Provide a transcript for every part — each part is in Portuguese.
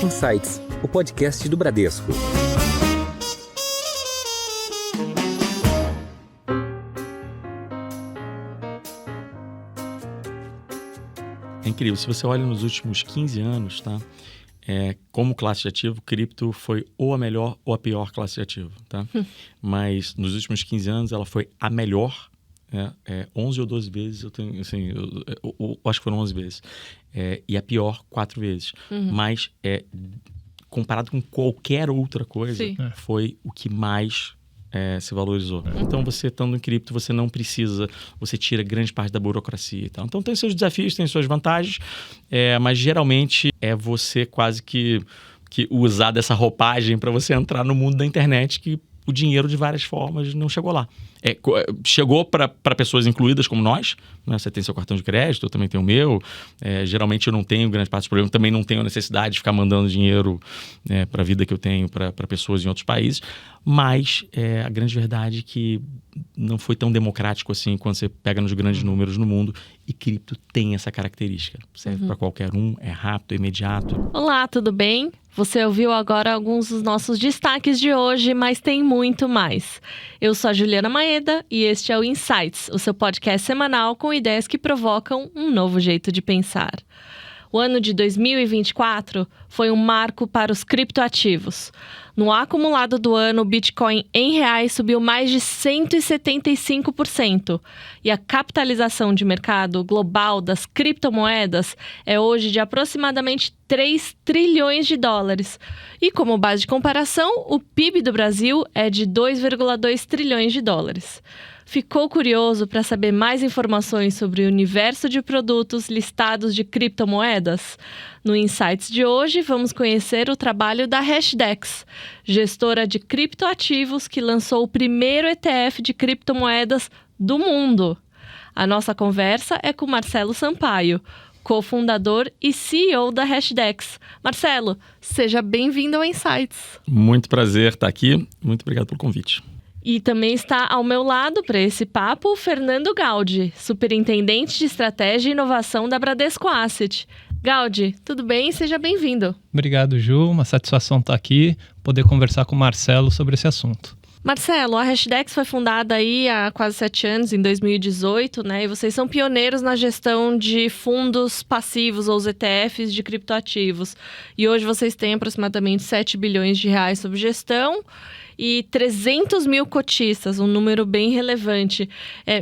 Insights, o podcast do Bradesco. É incrível, se você olha nos últimos 15 anos, tá? Como classe de ativo, cripto foi ou a melhor ou a pior classe de ativo, tá? Mas nos últimos 15 anos ela foi a melhor, 11 ou 12 vezes, eu tenho, assim, eu acho que foram 11 vezes, e a pior 4 vezes. Mas comparado com qualquer outra coisa, foi o que mais se valorizou. Então, você estando em cripto, você não precisa, você tira grande parte da burocracia e tal. Então, tem seus desafios, tem suas vantagens, mas geralmente é você quase que usar dessa roupagem para você entrar no mundo da internet, que o dinheiro de várias formas não chegou lá. Chegou para pessoas incluídas como nós, né? Você tem seu cartão de crédito, eu também tenho o meu. Geralmente eu não tenho grande parte dos problemas, também não tenho necessidade de ficar mandando dinheiro para a vida que eu tenho para pessoas em outros países. Mas a grande verdade é que não foi tão democrático assim quando você pega nos grandes números no mundo. E cripto tem essa característica. Serve para qualquer um, é rápido, é imediato. Olá, tudo bem? Você ouviu agora alguns dos nossos destaques de hoje, mas tem muito mais. Eu sou a Juliana Maeda e este é o Insights, o seu podcast semanal com ideias que provocam um novo jeito de pensar. O ano de 2024 foi um marco para os criptoativos. No acumulado do ano, o Bitcoin em reais subiu mais de 175%. E a capitalização de mercado global das criptomoedas é hoje de aproximadamente 3 trilhões de dólares. E como base de comparação, o PIB do Brasil é de 2,2 trilhões de dólares. Ficou curioso para saber mais informações sobre o universo de produtos listados de criptomoedas? No Insights de hoje, vamos conhecer o trabalho da Hashdex, gestora de criptoativos que lançou o primeiro ETF de criptomoedas do mundo. A nossa conversa é com Marcelo Sampaio, cofundador e CEO da Hashdex. Marcelo, seja bem-vindo ao Insights. Muito prazer estar aqui. Muito obrigado pelo convite. E também está ao meu lado para esse papo o Fernando Gaudi, superintendente de estratégia e inovação da Bradesco Asset. Gaudi, tudo bem? Seja bem-vindo. Obrigado, Ju. Uma satisfação estar aqui, poder conversar com o Marcelo sobre esse assunto. Marcelo, a Hashdex foi fundada aí há quase 7 anos, em 2018, né? E vocês são pioneiros na gestão de fundos passivos ou os ETFs de criptoativos. E hoje vocês têm aproximadamente 7 bilhões de reais sob gestão e 300 mil cotistas, um número bem relevante.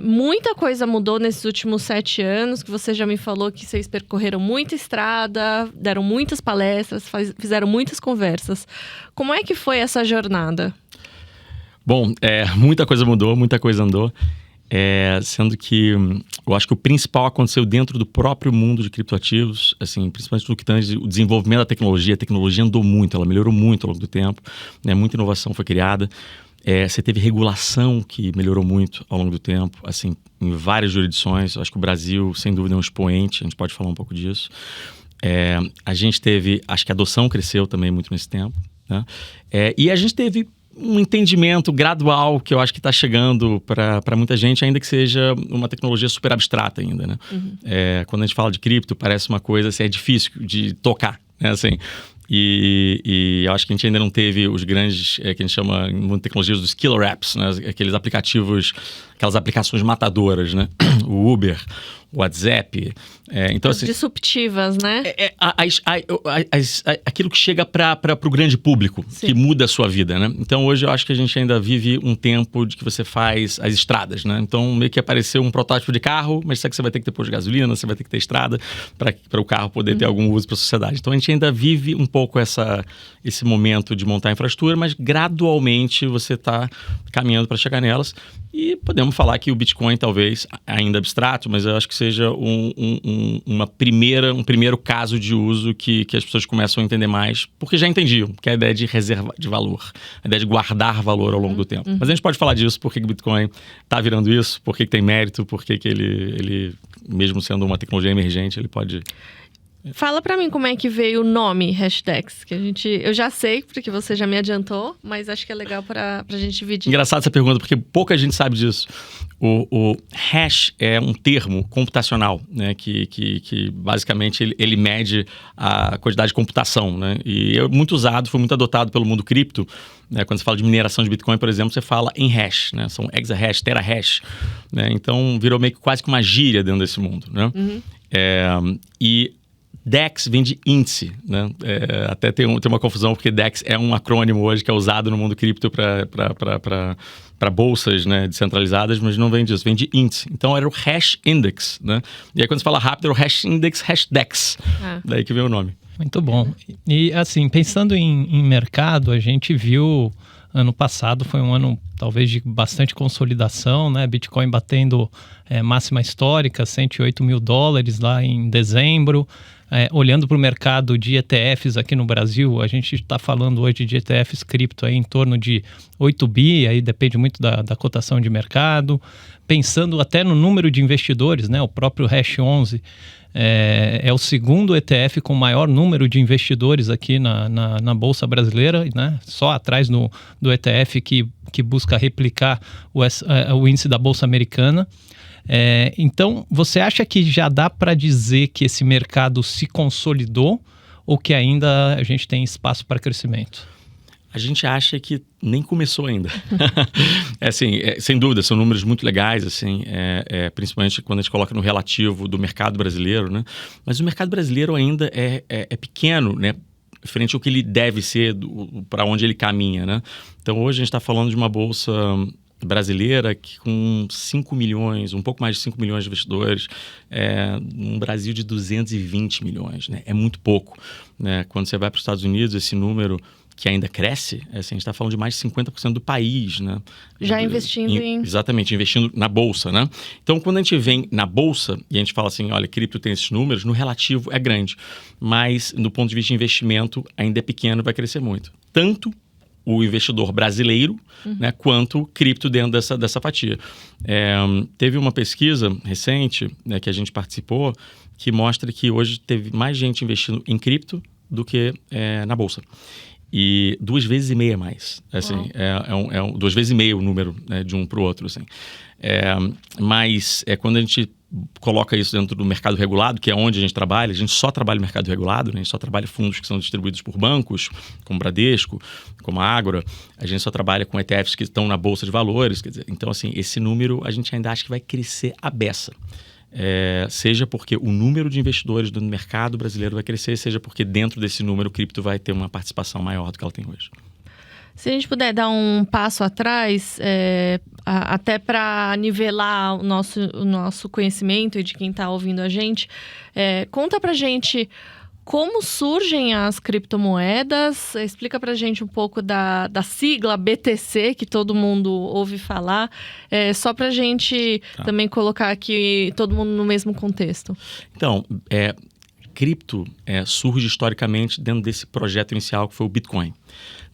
Muita coisa mudou nesses últimos 7 anos, que você já me falou que vocês percorreram muita estrada, deram muitas palestras, fizeram muitas conversas. Como é que foi essa jornada? Bom, muita coisa mudou, muita coisa andou. Sendo que eu acho que o principal aconteceu dentro do próprio mundo de criptoativos, assim, principalmente no que tange o desenvolvimento da tecnologia. A tecnologia andou muito, ela melhorou muito ao longo do tempo, né? Muita inovação foi criada. Você teve regulação que melhorou muito ao longo do tempo, assim, em várias jurisdições. Eu acho que o Brasil, sem dúvida, é um expoente, a gente pode falar um pouco disso. A gente teve, acho que a adoção cresceu também muito nesse tempo, né? E a gente teve um entendimento gradual que eu acho que está chegando para muita gente, ainda que seja uma tecnologia super abstrata ainda, né? Quando a gente fala de cripto, parece uma coisa assim, é difícil de tocar, né? Assim, e eu acho que a gente ainda não teve os grandes, que a gente chama em tecnologias dos killer apps, né? Aqueles aplicativos, aquelas aplicações matadoras, né? O Uber, o WhatsApp. Então, assim, disruptivas, né? Aquilo que chega para o grande público, sim, que muda a sua vida, né? Então, hoje eu acho que a gente ainda vive um tempo de que você faz as estradas, né? Então, meio que apareceu um protótipo de carro, mas sabe que você vai ter que ter posto de gasolina, você vai ter que ter estrada para o carro poder ter algum uso para a sociedade. Então, a gente ainda vive um pouco esse momento de montar a infraestrutura, mas gradualmente você está caminhando para chegar nelas. E podemos falar que o Bitcoin, talvez, ainda abstrato, mas eu acho que seja um primeiro caso de uso que as pessoas começam a entender mais, porque já entendiam, que é a ideia de reserva de valor, a ideia de guardar valor ao longo do tempo. Mas a gente pode falar disso, por que o Bitcoin está virando isso, por que tem mérito, por que ele, mesmo sendo uma tecnologia emergente, ele pode... Fala pra mim como é que veio o nome Hashdex, que eu já sei, porque você já me adiantou, mas acho que é legal pra gente dividir. Engraçado essa pergunta, porque pouca gente sabe disso. O hash é um termo computacional, né, que basicamente ele mede a quantidade de computação, né, e é muito usado, foi muito adotado pelo mundo cripto, né, quando você fala de mineração de Bitcoin, por exemplo, você fala em hash, né, são exahash, terahash, né, então virou meio que quase que uma gíria dentro desse mundo, né, e DEX vem de índice, né? Até tem uma confusão, porque DEX é um acrônimo hoje que é usado no mundo cripto para bolsas, né, descentralizadas, mas não vem disso, vem de índice. Então era o Hash Index, né? E aí quando você fala rápido, era o Hash Index, Hashdex. Daí que vem o nome. Muito bom. E assim, pensando em mercado, a gente viu ano passado, foi um ano talvez de bastante consolidação, né? Bitcoin batendo máxima histórica, $108 mil lá em dezembro. Olhando para o mercado de ETFs aqui no Brasil, a gente está falando hoje de ETFs cripto aí em torno de 8 bi, aí depende muito da cotação de mercado. Pensando até no número de investidores, né? O próprio Hash 11 é o segundo ETF com maior número de investidores aqui na Bolsa Brasileira, né? Só atrás do ETF que busca replicar o índice da Bolsa Americana. Então, você acha que já dá para dizer que esse mercado se consolidou ou que ainda a gente tem espaço para crescimento? A gente acha que nem começou ainda. Sem dúvida, são números muito legais, assim, principalmente quando a gente coloca no relativo do mercado brasileiro, né? Mas o mercado brasileiro ainda é pequeno, né? Frente ao que ele deve ser, para onde ele caminha, né? Então, hoje a gente está falando de uma bolsa brasileira que com 5 milhões, um pouco mais de 5 milhões de investidores, num Brasil de 220 milhões, né? É muito pouco, né? Quando você vai para os Estados Unidos, esse número que ainda cresce, assim, a gente está falando de mais de 50% do país, né? Já investindo em... Exatamente, investindo na Bolsa, né? Então, quando a gente vem na Bolsa e a gente fala assim, olha, cripto tem esses números, no relativo é grande, mas do ponto de vista de investimento ainda é pequeno, vai crescer muito. Tanto o investidor brasileiro, né, quanto cripto dentro dessa fatia. Teve uma pesquisa recente, né, que a gente participou, que mostra que hoje teve mais gente investindo em cripto do que na Bolsa. E 2,5 vezes mais. Assim, 2,5 vezes o número, né, de um para o outro. Assim. Mas quando a gente coloca isso dentro do mercado regulado, que é onde a gente trabalha, a gente só trabalha no mercado regulado, né? A gente só trabalha fundos que são distribuídos por bancos, como Bradesco, como a Ágora, a gente só trabalha com ETFs que estão na Bolsa de Valores, quer dizer, então assim, esse número a gente ainda acha que vai crescer à beça. Seja porque o número de investidores do mercado brasileiro vai crescer, seja porque dentro desse número o cripto vai ter uma participação maior do que ela tem hoje. Se a gente puder dar um passo atrás, até para nivelar o nosso conhecimento e de quem está ouvindo a gente, conta pra gente como surgem as criptomoedas, explica pra gente um pouco da sigla BTC, que todo mundo ouve falar, só pra gente também colocar aqui todo mundo no mesmo contexto. Então, cripto surge historicamente dentro desse projeto inicial que foi o Bitcoin.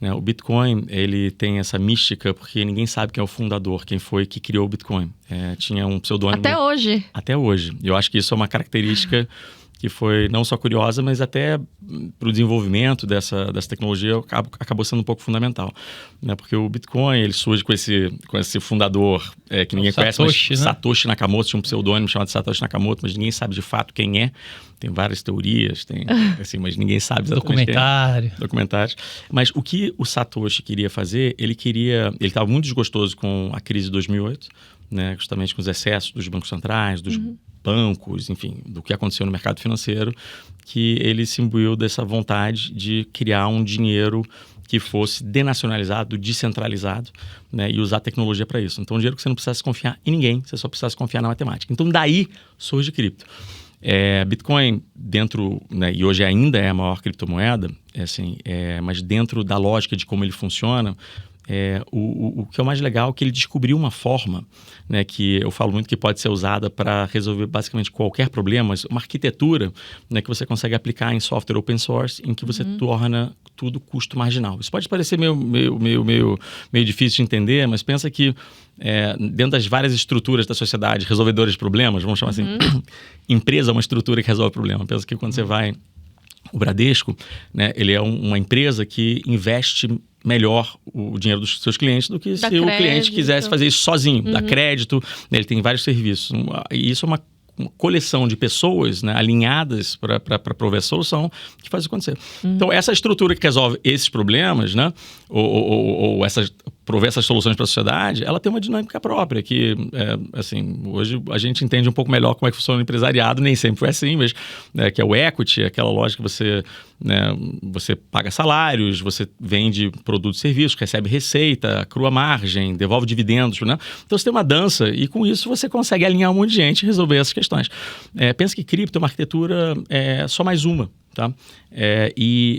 Né? O Bitcoin, ele tem essa mística porque ninguém sabe quem é o fundador, quem foi que criou o Bitcoin. Tinha um pseudônimo... Até hoje. Até hoje. Eu acho que isso é uma característica que foi não só curiosa, mas até para o desenvolvimento dessa tecnologia acabou sendo um pouco fundamental. Né? Porque o Bitcoin, ele surge com esse fundador que ninguém conhece, Satoshi, mas né? Satoshi Nakamoto, tinha um pseudônimo chamado Satoshi Nakamoto, mas ninguém sabe de fato quem é. Tem várias teorias, assim, mas ninguém sabe exatamente documentários. Mas o que o Satoshi queria fazer, ele estava muito desgostoso com a crise de 2008, né? Justamente com os excessos dos bancos centrais, dos bancos, enfim, do que aconteceu no mercado financeiro, que ele se imbuiu dessa vontade de criar um dinheiro que fosse denacionalizado, descentralizado, né, e usar tecnologia para isso. Então, um dinheiro que você não precisasse confiar em ninguém, você só precisasse confiar na matemática. Então, daí surge cripto. Bitcoin dentro, né, e hoje ainda é a maior criptomoeda, mas dentro da lógica de como ele funciona, o que é o mais legal é que ele descobriu uma forma, né, que eu falo muito que pode ser usada para resolver basicamente qualquer problema, uma arquitetura, né, que você consegue aplicar em software open source, em que você torna tudo custo marginal. Isso pode parecer meio difícil de entender, mas pensa que dentro das várias estruturas da sociedade, resolvedoras de problemas, vamos chamar assim, empresa é uma estrutura que resolve problema. Pensa que quando você vai... O Bradesco, né, ele é uma empresa que investe melhor o dinheiro dos seus clientes do que se o cliente quisesse fazer isso sozinho. Dá crédito, né, ele tem vários serviços. E isso é uma coleção de pessoas, né, alinhadas para prover a solução que faz isso acontecer. Então, essa estrutura que resolve esses problemas, né, ou prover essas soluções para a sociedade, ela tem uma dinâmica própria, que, assim, hoje a gente entende um pouco melhor como é que funciona o empresariado, nem sempre foi assim, mas que é o equity, aquela lógica que você paga salários, você vende produtos e serviços, recebe receita, crua margem, devolve dividendos, né? Então, você tem uma dança e, com isso, você consegue alinhar um monte de gente e resolver essas questões. Pensa que cripto é uma arquitetura só mais uma, tá?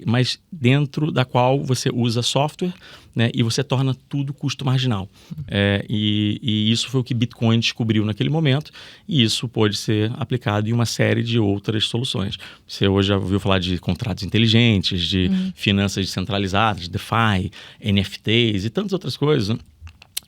Mas dentro da qual você usa software, né, e você torna tudo custo marginal. E isso foi o que Bitcoin descobriu naquele momento, e isso pode ser aplicado em uma série de outras soluções. Você hoje já ouviu falar de contratos inteligentes, de finanças descentralizadas, DeFi, NFTs e tantas outras coisas, né?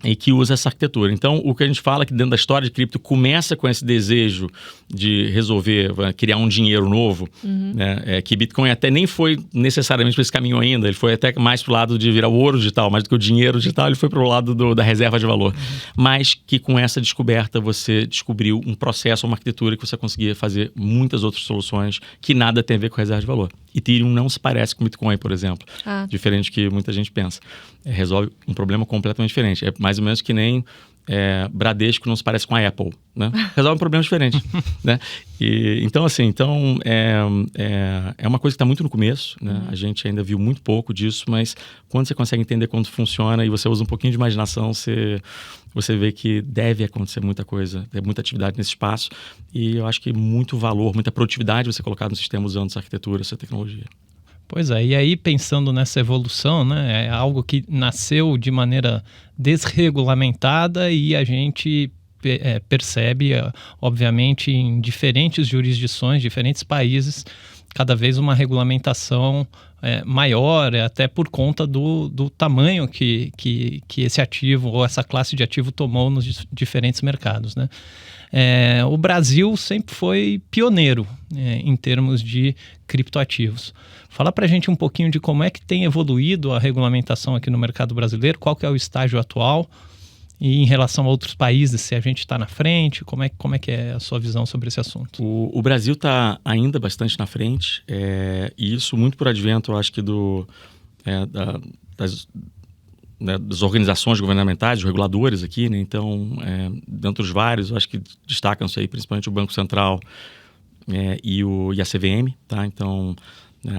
E que usa essa arquitetura. Então, o que a gente fala é que dentro da história de cripto começa com esse desejo de resolver, criar um dinheiro novo, né? Que Bitcoin até nem foi necessariamente para esse caminho ainda, ele foi até mais para o lado de virar o ouro digital, mais do que o dinheiro digital, ele foi para o lado da reserva de valor. Mas que com essa descoberta você descobriu um processo, uma arquitetura que você conseguia fazer muitas outras soluções que nada tem a ver com reserva de valor. Ethereum não se parece com Bitcoin, por exemplo, diferente do que muita gente pensa. Resolve um problema completamente diferente. É mais ou menos que nem Bradesco não se parece com a Apple, né? Resolve um problema diferente, né? Então é uma coisa que está muito no começo, né? A gente ainda viu muito pouco disso, mas quando você consegue entender como funciona e você usa um pouquinho de imaginação, você vê que deve acontecer muita coisa, tem muita atividade nesse espaço, e eu acho que muito valor, muita produtividade você colocar no sistema usando essa arquitetura, essa tecnologia. Pois é, e aí pensando nessa evolução, né, é algo que nasceu de maneira desregulamentada e a gente percebe, obviamente, em diferentes jurisdições, diferentes países, cada vez uma regulamentação maior, até por conta do tamanho que esse ativo ou essa classe de ativo tomou nos diferentes mercados, né? O Brasil sempre foi pioneiro em termos de criptoativos. Fala para a gente um pouquinho de como é que tem evoluído a regulamentação aqui no mercado brasileiro, qual que é o estágio atual e em relação a outros países, se a gente está na frente, como é que é a sua visão sobre esse assunto? O Brasil está ainda bastante na frente, e isso muito por advento, eu acho que das organizações governamentais, dos reguladores aqui, né? Então, dentro dos vários, eu acho que destacam-se aí principalmente o Banco Central e a CVM, tá? Então,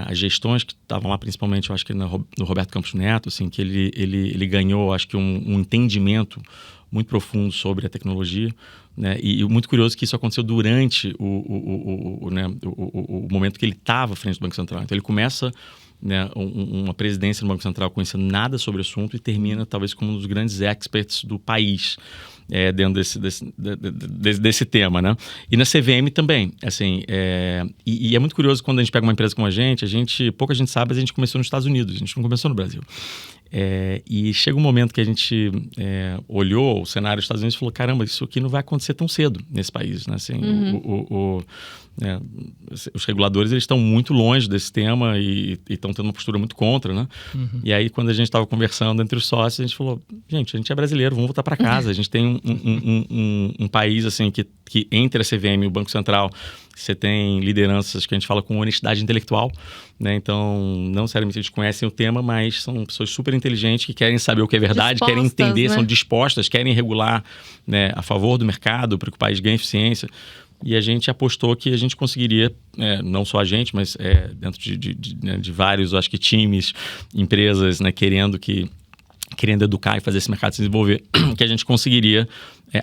as gestões que estavam lá, principalmente, eu acho que no Roberto Campos Neto, assim, que ele ganhou, acho que um entendimento muito profundo sobre a tecnologia, né? E muito curioso que isso aconteceu durante o momento que ele estava à frente do Banco Central. Então, ele começa, né, uma presidência no Banco Central conhecendo nada sobre o assunto e termina talvez como um dos grandes experts do país dentro desse tema, né? E na CVM também, assim, e é muito curioso quando a gente pega uma empresa como a gente, pouca gente sabe, mas a gente começou nos Estados Unidos, a gente não começou no Brasil. E chega um momento que a gente olhou o cenário dos Estados Unidos e falou, caramba, isso aqui não vai acontecer tão cedo nesse país, né? Assim, os reguladores, eles estão muito longe desse tema e estão tendo uma postura muito contra, né? E aí, quando a gente estava conversando entre os sócios, a gente falou, gente, a gente é brasileiro, vamos voltar para casa. A gente tem um país, assim, que entre a CVM e o Banco Central, você tem lideranças que a gente fala com honestidade intelectual, né? Então, não necessariamente eles conhecem o tema, mas são pessoas super inteligentes que querem saber o que é verdade, querem entender, né? São dispostas, querem regular, né, a favor do mercado, para que o país ganhe eficiência. E a gente apostou que a gente conseguiria, não só a gente, mas dentro de vários, acho que times, empresas, né, querendo educar e fazer esse mercado se desenvolver, que a gente conseguiria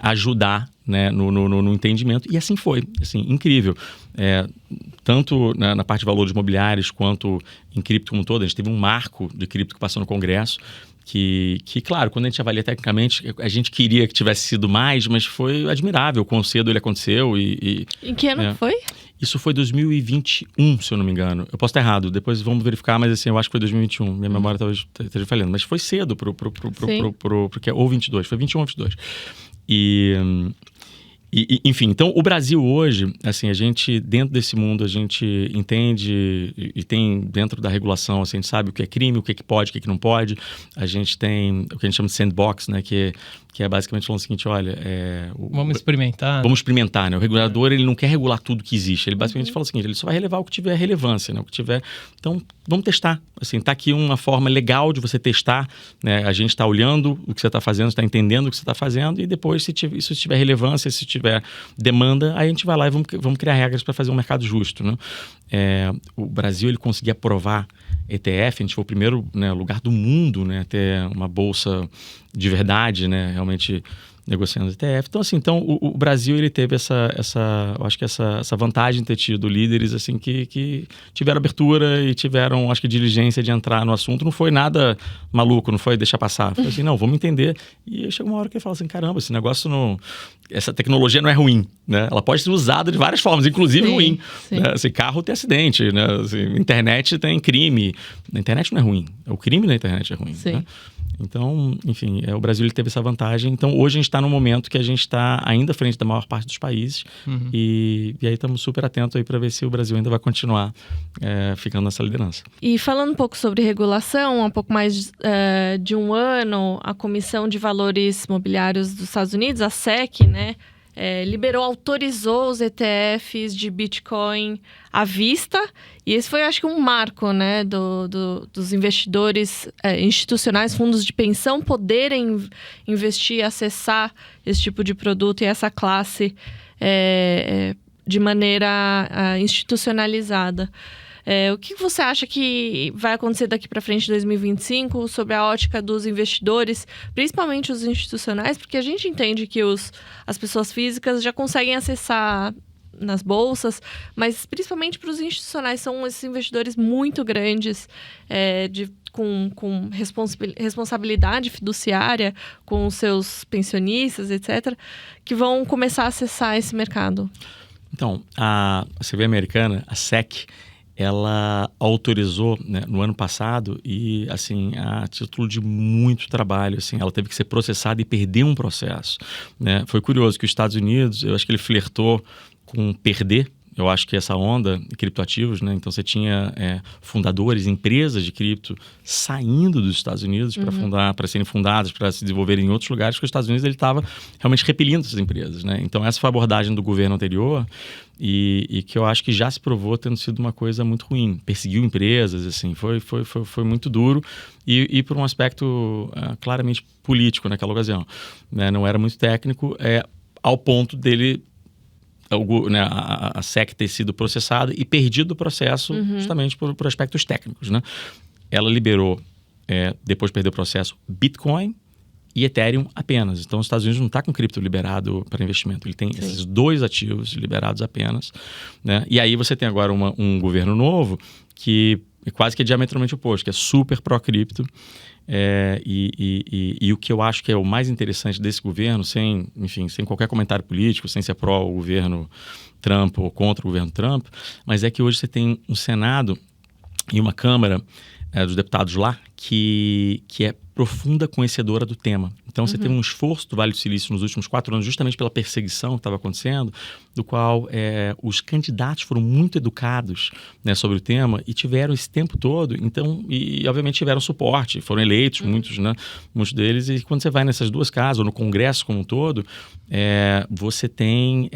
ajudar, né, no entendimento. E assim foi, assim, incrível. Tanto na parte de valores imobiliários quanto em cripto como um todo. A gente teve um marco de cripto que passou no Congresso, que, claro, quando a gente avalia tecnicamente, a gente queria que tivesse sido mais, mas foi admirável quão cedo ele aconteceu. Em que ano foi? Isso foi 2021, se eu não me engano. Eu posso estar errado, depois vamos verificar, mas assim, eu acho que foi 2021. Minha memória talvez esteja falhando. Mas foi cedo porque ou 22, foi 21 ou 22. Enfim, então o Brasil hoje, assim, a gente, dentro desse mundo, a gente entende e tem dentro da regulação, assim, a gente sabe o que é crime, o que pode, o que não pode. A gente tem o que a gente chama de sandbox, né, que é basicamente falando o seguinte, olha... Vamos experimentar. Vamos experimentar, né? O regulador, ele não quer regular tudo que existe. Ele basicamente fala o seguinte, ele só vai relevar o que tiver relevância, né? O que tiver... Então, vamos testar. Assim, tá aqui uma forma legal de você testar, né? A gente está olhando o que você está fazendo, está entendendo o que você está fazendo e depois, se tiver relevância, se tiver demanda, aí a gente vai lá e vamos criar regras para fazer um mercado justo, né? O Brasil, ele conseguia aprovar ETF, a gente foi o primeiro, né, lugar do mundo, né, a ter uma bolsa de verdade, né, realmente negociando ETF. Então, assim, o Brasil, ele teve eu acho que essa vantagem de ter tido líderes, assim, que tiveram abertura e tiveram, acho que, diligência de entrar no assunto. Não foi nada maluco, não foi deixar passar. Foi assim, não, vamos entender. E chega uma hora que ele fala assim, caramba, esse negócio não... Essa tecnologia não é ruim, né? Ela pode ser usada de várias formas, inclusive ruim. Né? Assim, carro tem acidente, né? Assim, internet tem crime. Na internet não é ruim. O crime na internet é ruim, né? Então, enfim, o Brasil, ele teve essa vantagem. Então, hoje a gente está num momento que a gente está ainda à frente da maior parte dos países. E aí estamos super atentos aí para ver se o Brasil ainda vai continuar ficando nessa liderança. E falando um pouco sobre regulação, há pouco mais de um ano, a Comissão de Valores Mobiliários dos Estados Unidos, a SEC, né, autorizou os ETFs de Bitcoin à vista. E esse foi, acho que, um marco, né, dos investidores institucionais, fundos de pensão, poderem investir, acessar esse tipo de produto e essa classe de maneira institucionalizada. O que você acha que vai acontecer daqui para frente em 2025 sobre a ótica dos investidores, principalmente os institucionais? Porque a gente entende que as pessoas físicas já conseguem acessar nas bolsas, mas principalmente para os institucionais, são esses investidores muito grandes, com responsabilidade fiduciária com os seus pensionistas, etc., que vão começar a acessar esse mercado. Então, a CVM americana, a SEC, ela autorizou, né, no ano passado e, assim, a título de muito trabalho, assim, ela teve que ser processada e perdeu um processo, né? Foi curioso que os Estados Unidos, eu acho que ele flertou com perder. Eu acho que essa onda de criptoativos, né? Então você tinha fundadores, empresas de cripto saindo dos Estados Unidos para serem fundadas, para se desenvolverem em outros lugares, porque os Estados Unidos ele estava realmente repelindo essas empresas, né? Então essa foi a abordagem do governo anterior e que eu acho que já se provou tendo sido uma coisa muito ruim. Perseguiu empresas, assim, foi muito duro e por um aspecto claramente político naquela ocasião, né? Não era muito técnico, ao ponto dele... a SEC ter sido processada e perdido o processo justamente por aspectos técnicos, né? Ela liberou, depois de perder o processo, Bitcoin e Ethereum apenas. Então, os Estados Unidos não está com cripto liberado para investimento. Ele tem esses dois ativos liberados apenas, né? E aí você tem agora um governo novo que quase que é diametralmente oposto, que é super pró-cripto. E o que eu acho que é o mais interessante desse governo, sem qualquer comentário político, sem ser pró o governo Trump ou contra o governo Trump, mas é que hoje você tem um Senado e uma Câmara dos deputados lá que é profunda conhecedora do tema. Então, você teve um esforço do Vale do Silício nos últimos 4 anos, justamente pela perseguição que estava acontecendo, do qual os candidatos foram muito educados, né, sobre o tema e tiveram esse tempo todo, então, e obviamente tiveram suporte, foram eleitos muitos deles, e quando você vai nessas duas casas, ou no Congresso como um todo, você tem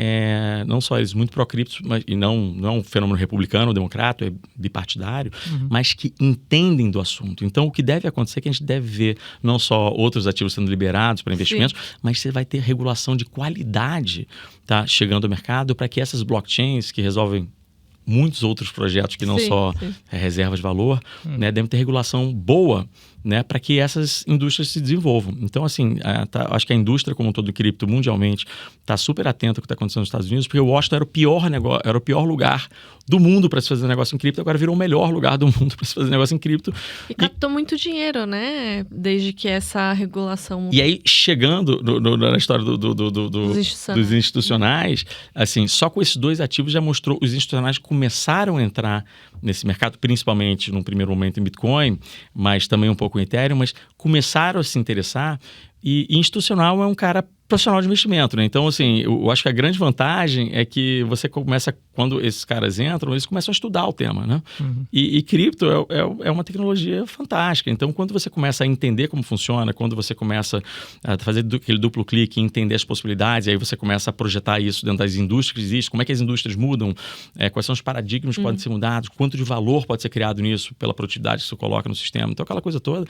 não só eles muito pró-cripto, e não é um fenômeno republicano ou democrata, é bipartidário, mas que entendem do assunto. Então, o que deve acontecer é que a gente deve ver não só outros ativos sendo liberados para investimentos, mas você vai ter regulação de qualidade, tá, chegando ao mercado para que essas blockchains que resolvem muitos outros projetos que não só reservas de valor, né, devem ter regulação boa né, para que essas indústrias se desenvolvam. Então, assim, acho que a indústria como um todo do cripto mundialmente está super atenta ao que está acontecendo nos Estados Unidos, porque Washington era o pior lugar do mundo para se fazer negócio em cripto, agora virou o melhor lugar do mundo para se fazer negócio em cripto. E captou muito dinheiro, né? Desde que essa regulação... E aí, chegando na história dos institucionais, assim, só com esses dois ativos já mostrou, os institucionais começaram a entrar nesse mercado, principalmente num primeiro momento em Bitcoin, mas também um pouco em Ethereum, mas começaram a se interessar. E institucional é um cara profissional de investimento, né? Então, assim, eu acho que a grande vantagem é que você começa, quando esses caras entram, eles começam a estudar o tema, né? Uhum. E cripto é uma tecnologia fantástica. Então, quando você começa a entender como funciona, quando você começa a fazer aquele duplo clique e entender as possibilidades, aí você começa a projetar isso dentro das indústrias que existem, como é que as indústrias mudam, quais são os paradigmas que podem ser mudados, quanto de valor pode ser criado nisso pela produtividade que você coloca no sistema. Então, aquela coisa toda,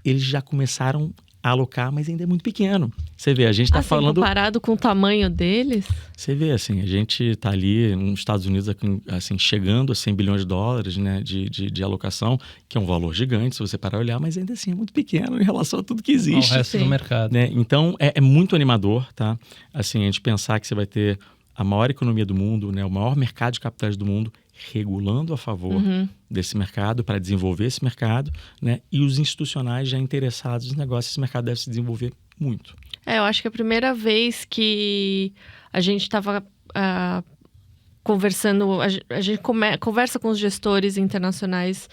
eles já começaram a alocar, mas ainda é muito pequeno. Você vê, a gente está falando... comparado com o tamanho deles? Você vê, assim, a gente está ali nos Estados Unidos, assim, chegando a 100 bilhões de dólares, né, de alocação, que é um valor gigante, se você parar e olhar, mas ainda assim é muito pequeno em relação a tudo que existe. Ao resto do mercado. Né? Então, é muito animador, tá? Assim, a gente pensar que você vai ter a maior economia do mundo, né, o maior mercado de capitais do mundo, regulando a favor desse mercado, para desenvolver esse mercado, né? E os institucionais já interessados nos negócios, esse mercado deve se desenvolver muito. Eu acho que a primeira vez que a gente estava conversando, a gente conversa com os gestores internacionais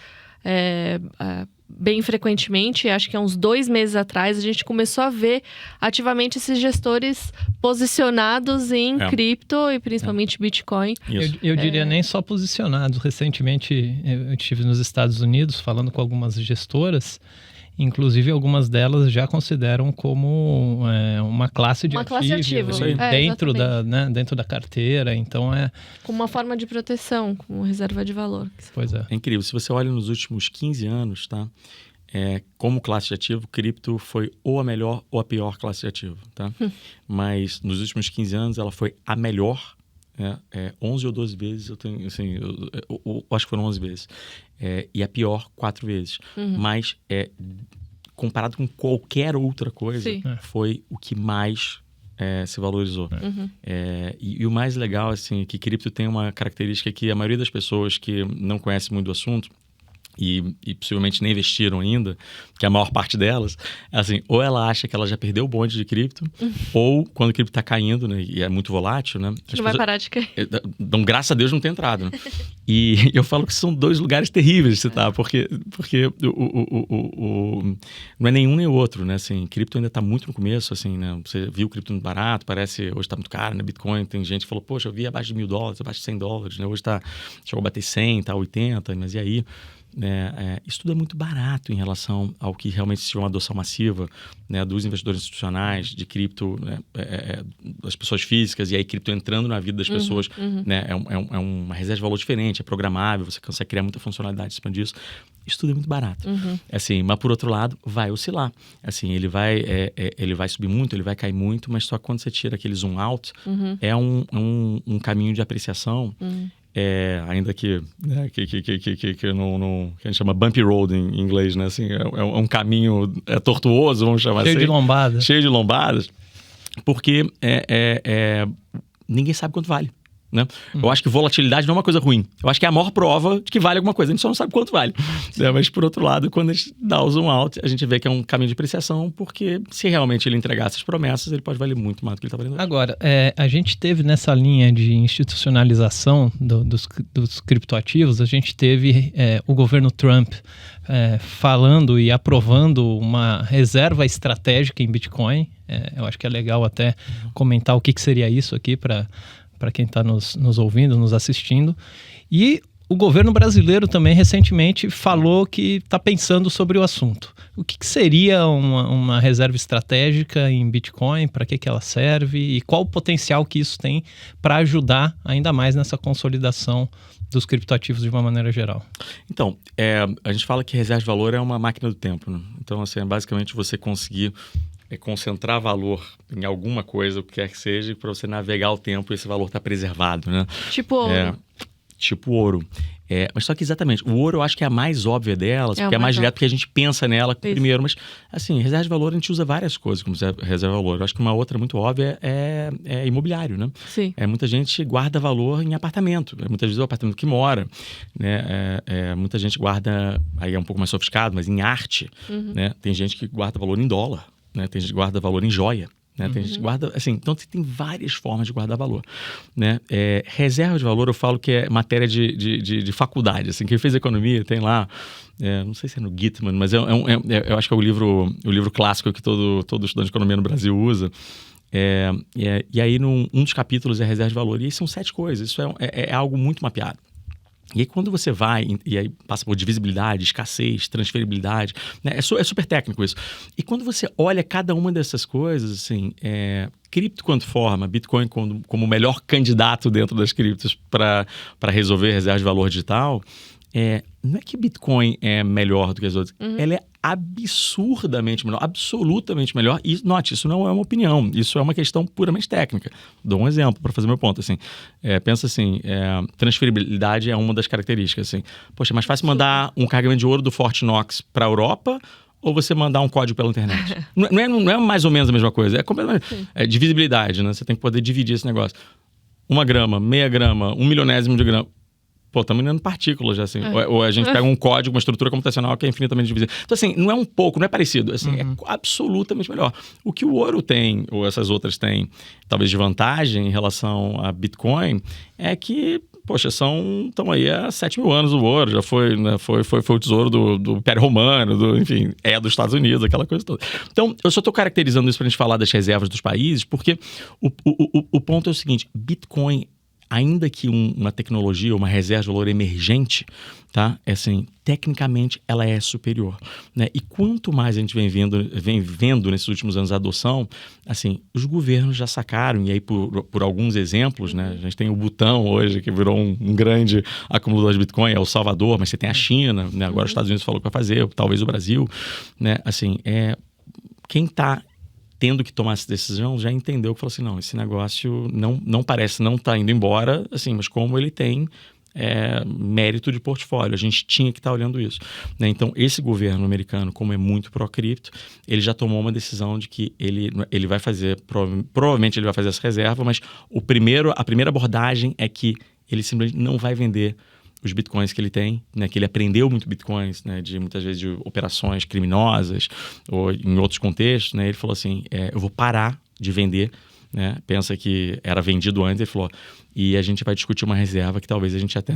bem frequentemente, acho que há uns 2 meses atrás, a gente começou a ver ativamente esses gestores posicionados em cripto e principalmente Bitcoin. Eu diria nem só posicionados. Recentemente eu estive nos Estados Unidos falando com algumas gestoras, inclusive algumas delas já consideram como uma classe de ativo dentro da carteira. Então como uma forma de proteção, como reserva de valor. Pois é. É incrível. Se você olha nos últimos 15 anos, tá? Como classe de ativo, cripto foi ou a melhor ou a pior classe de ativo, tá? Mas nos últimos 15 anos ela foi a melhor 11 ou 12 vezes, eu tenho, assim, eu acho que foram 11 vezes. E a pior 4 vezes. Mas, comparado com qualquer outra coisa, foi o que mais se valorizou. E o mais legal, assim, que cripto tem uma característica que a maioria das pessoas que não conhece muito do assunto, e possivelmente nem investiram ainda, que a maior parte delas, assim, ou ela acha que ela já perdeu o bonde de cripto, ou quando o cripto está caindo, né, e é muito volátil, né? Não vai parar de cair. Então, graças a Deus não tem entrado, né? E eu falo que são 2 lugares terríveis de citar, porque não é nenhum nem o outro, né? Assim, cripto ainda está muito no começo, assim, né? Você viu o cripto muito barato, parece, hoje está muito caro, né? Bitcoin, tem gente que falou, poxa, eu vi abaixo de $1.000, abaixo de $100, né? Hoje chegou a bater 100, tá 80, mas e aí? Isso tudo é muito barato em relação ao que realmente se tiver uma adoção massiva, né, dos investidores institucionais, de cripto, né, das pessoas físicas, e aí cripto entrando na vida das pessoas, né, é uma reserva de valor diferente, é programável, você consegue criar muita funcionalidade em cima disso. Isso tudo é muito barato. Assim, mas por outro lado, vai oscilar. Assim, ele vai subir muito, ele vai cair muito, mas só quando você tira aquele zoom out, é um caminho de apreciação. Ainda que, né, que a gente chama bumpy road em inglês, né? Assim, é um caminho tortuoso, vamos chamar assim. Cheio de lombadas. Porque ninguém sabe quanto vale. Né? Eu acho que volatilidade não é uma coisa ruim. Eu acho que é a maior prova de que vale alguma coisa. A gente só não sabe quanto vale. Mas, por outro lado, quando a gente dá o zoom out, a gente vê que é um caminho de apreciação, porque se realmente ele entregar essas promessas, ele pode valer muito mais do que ele está valendo hoje. Agora, a gente teve nessa linha de institucionalização dos criptoativos, a gente teve o governo Trump falando e aprovando uma reserva estratégica em Bitcoin. Eu acho que é legal até comentar o que seria isso aqui para quem está nos ouvindo, nos assistindo. E o governo brasileiro também recentemente falou que está pensando sobre o assunto. O que seria uma reserva estratégica em Bitcoin? Para que ela serve? E qual o potencial que isso tem para ajudar ainda mais nessa consolidação dos criptoativos de uma maneira geral? Então, a gente fala que reserva de valor é uma máquina do tempo, né? Então, assim, basicamente você conseguir concentrar valor em alguma coisa, o que quer que seja, para você navegar o tempo e esse valor está preservado, né? Tipo ouro. tipo ouro. Mas só que exatamente, o ouro eu acho que é a mais óbvia delas, porque é mais direto, porque a gente pensa nela primeiro. Mas, assim, reserva de valor, a gente usa várias coisas como reserva de valor. Eu acho que uma outra muito óbvia é imobiliário, né? Sim. Muita gente guarda valor em apartamento. Muitas vezes é o apartamento que mora. Né? Muita gente guarda, aí é um pouco mais sofisticado, mas em arte. Né? Tem gente que guarda valor em dólar. Né? Tem gente que guarda valor em joia. Né? Tem gente que guarda, assim, então tem várias formas de guardar valor, né? Reserva de valor eu falo que é matéria de faculdade, assim, quem fez economia tem lá, não sei se é no Gitman, mas eu acho que é o livro clássico que todo estudante de economia no Brasil usa. E aí um dos capítulos é reserva de valor, e aí são 7 coisas, isso é algo muito mapeado. E aí quando você vai e aí passa por divisibilidade, escassez, transferibilidade, né? É super técnico isso. E quando você olha cada uma dessas coisas, assim, cripto quanto forma, Bitcoin como o melhor candidato dentro das criptos para resolver reserva de valor digital, não é que Bitcoin é melhor do que as outras, ela é absurdamente melhor, absolutamente melhor. E note, isso não é uma opinião, isso é uma questão puramente técnica. Dou um exemplo para fazer meu ponto. Assim, pensa assim, transferibilidade é uma das características. Assim, poxa, é mais fácil mandar um carregamento de ouro do Fort Knox para a Europa ou você mandar um código pela internet? não é mais ou menos a mesma coisa, é completamente divisibilidade, né? Você tem que poder dividir esse negócio. 1 grama, meia grama, 1 milionésimo de grama. Pô, estamos indo partículas já, assim. Ou a gente pega um código, uma estrutura computacional que é infinitamente divisível. Então, assim, não é um pouco, não é parecido. Assim, é absolutamente melhor. O que o ouro tem, ou essas outras têm, talvez de vantagem em relação a Bitcoin, é que, poxa, estão aí há 7 mil anos o ouro. Já foi, né, foi o tesouro do Império Romano, enfim, dos Estados Unidos, aquela coisa toda. Então, eu só estou caracterizando isso para a gente falar das reservas dos países, porque o ponto é o seguinte, Bitcoin, ainda que uma tecnologia, uma reserva de valor emergente, tá? Assim, tecnicamente ela é superior, né? E quanto mais a gente vem vendo nesses últimos anos a adoção, assim, os governos já sacaram, e aí por alguns exemplos, né? A gente tem o Butão hoje, que virou um grande acumulador de Bitcoin, é o Salvador, mas você tem a China, né? Agora os Estados Unidos falou que vai fazer, talvez o Brasil, né? Assim, quem está tendo que tomar essa decisão, já entendeu que falou assim, não, esse negócio não parece, não está indo embora, assim, mas como ele tem mérito de portfólio, a gente tinha que estar olhando isso, né? Então, esse governo americano, como é muito pró-cripto, ele já tomou uma decisão de que ele vai fazer, provavelmente ele vai fazer essa reserva, mas a primeira abordagem é que ele simplesmente não vai vender os bitcoins que ele tem, né, que ele aprendeu muito bitcoins, né, muitas vezes de operações criminosas ou em outros contextos, né, ele falou assim, eu vou parar de vender, né, pensa que era vendido antes, ele falou, e a gente vai discutir uma reserva que talvez a gente até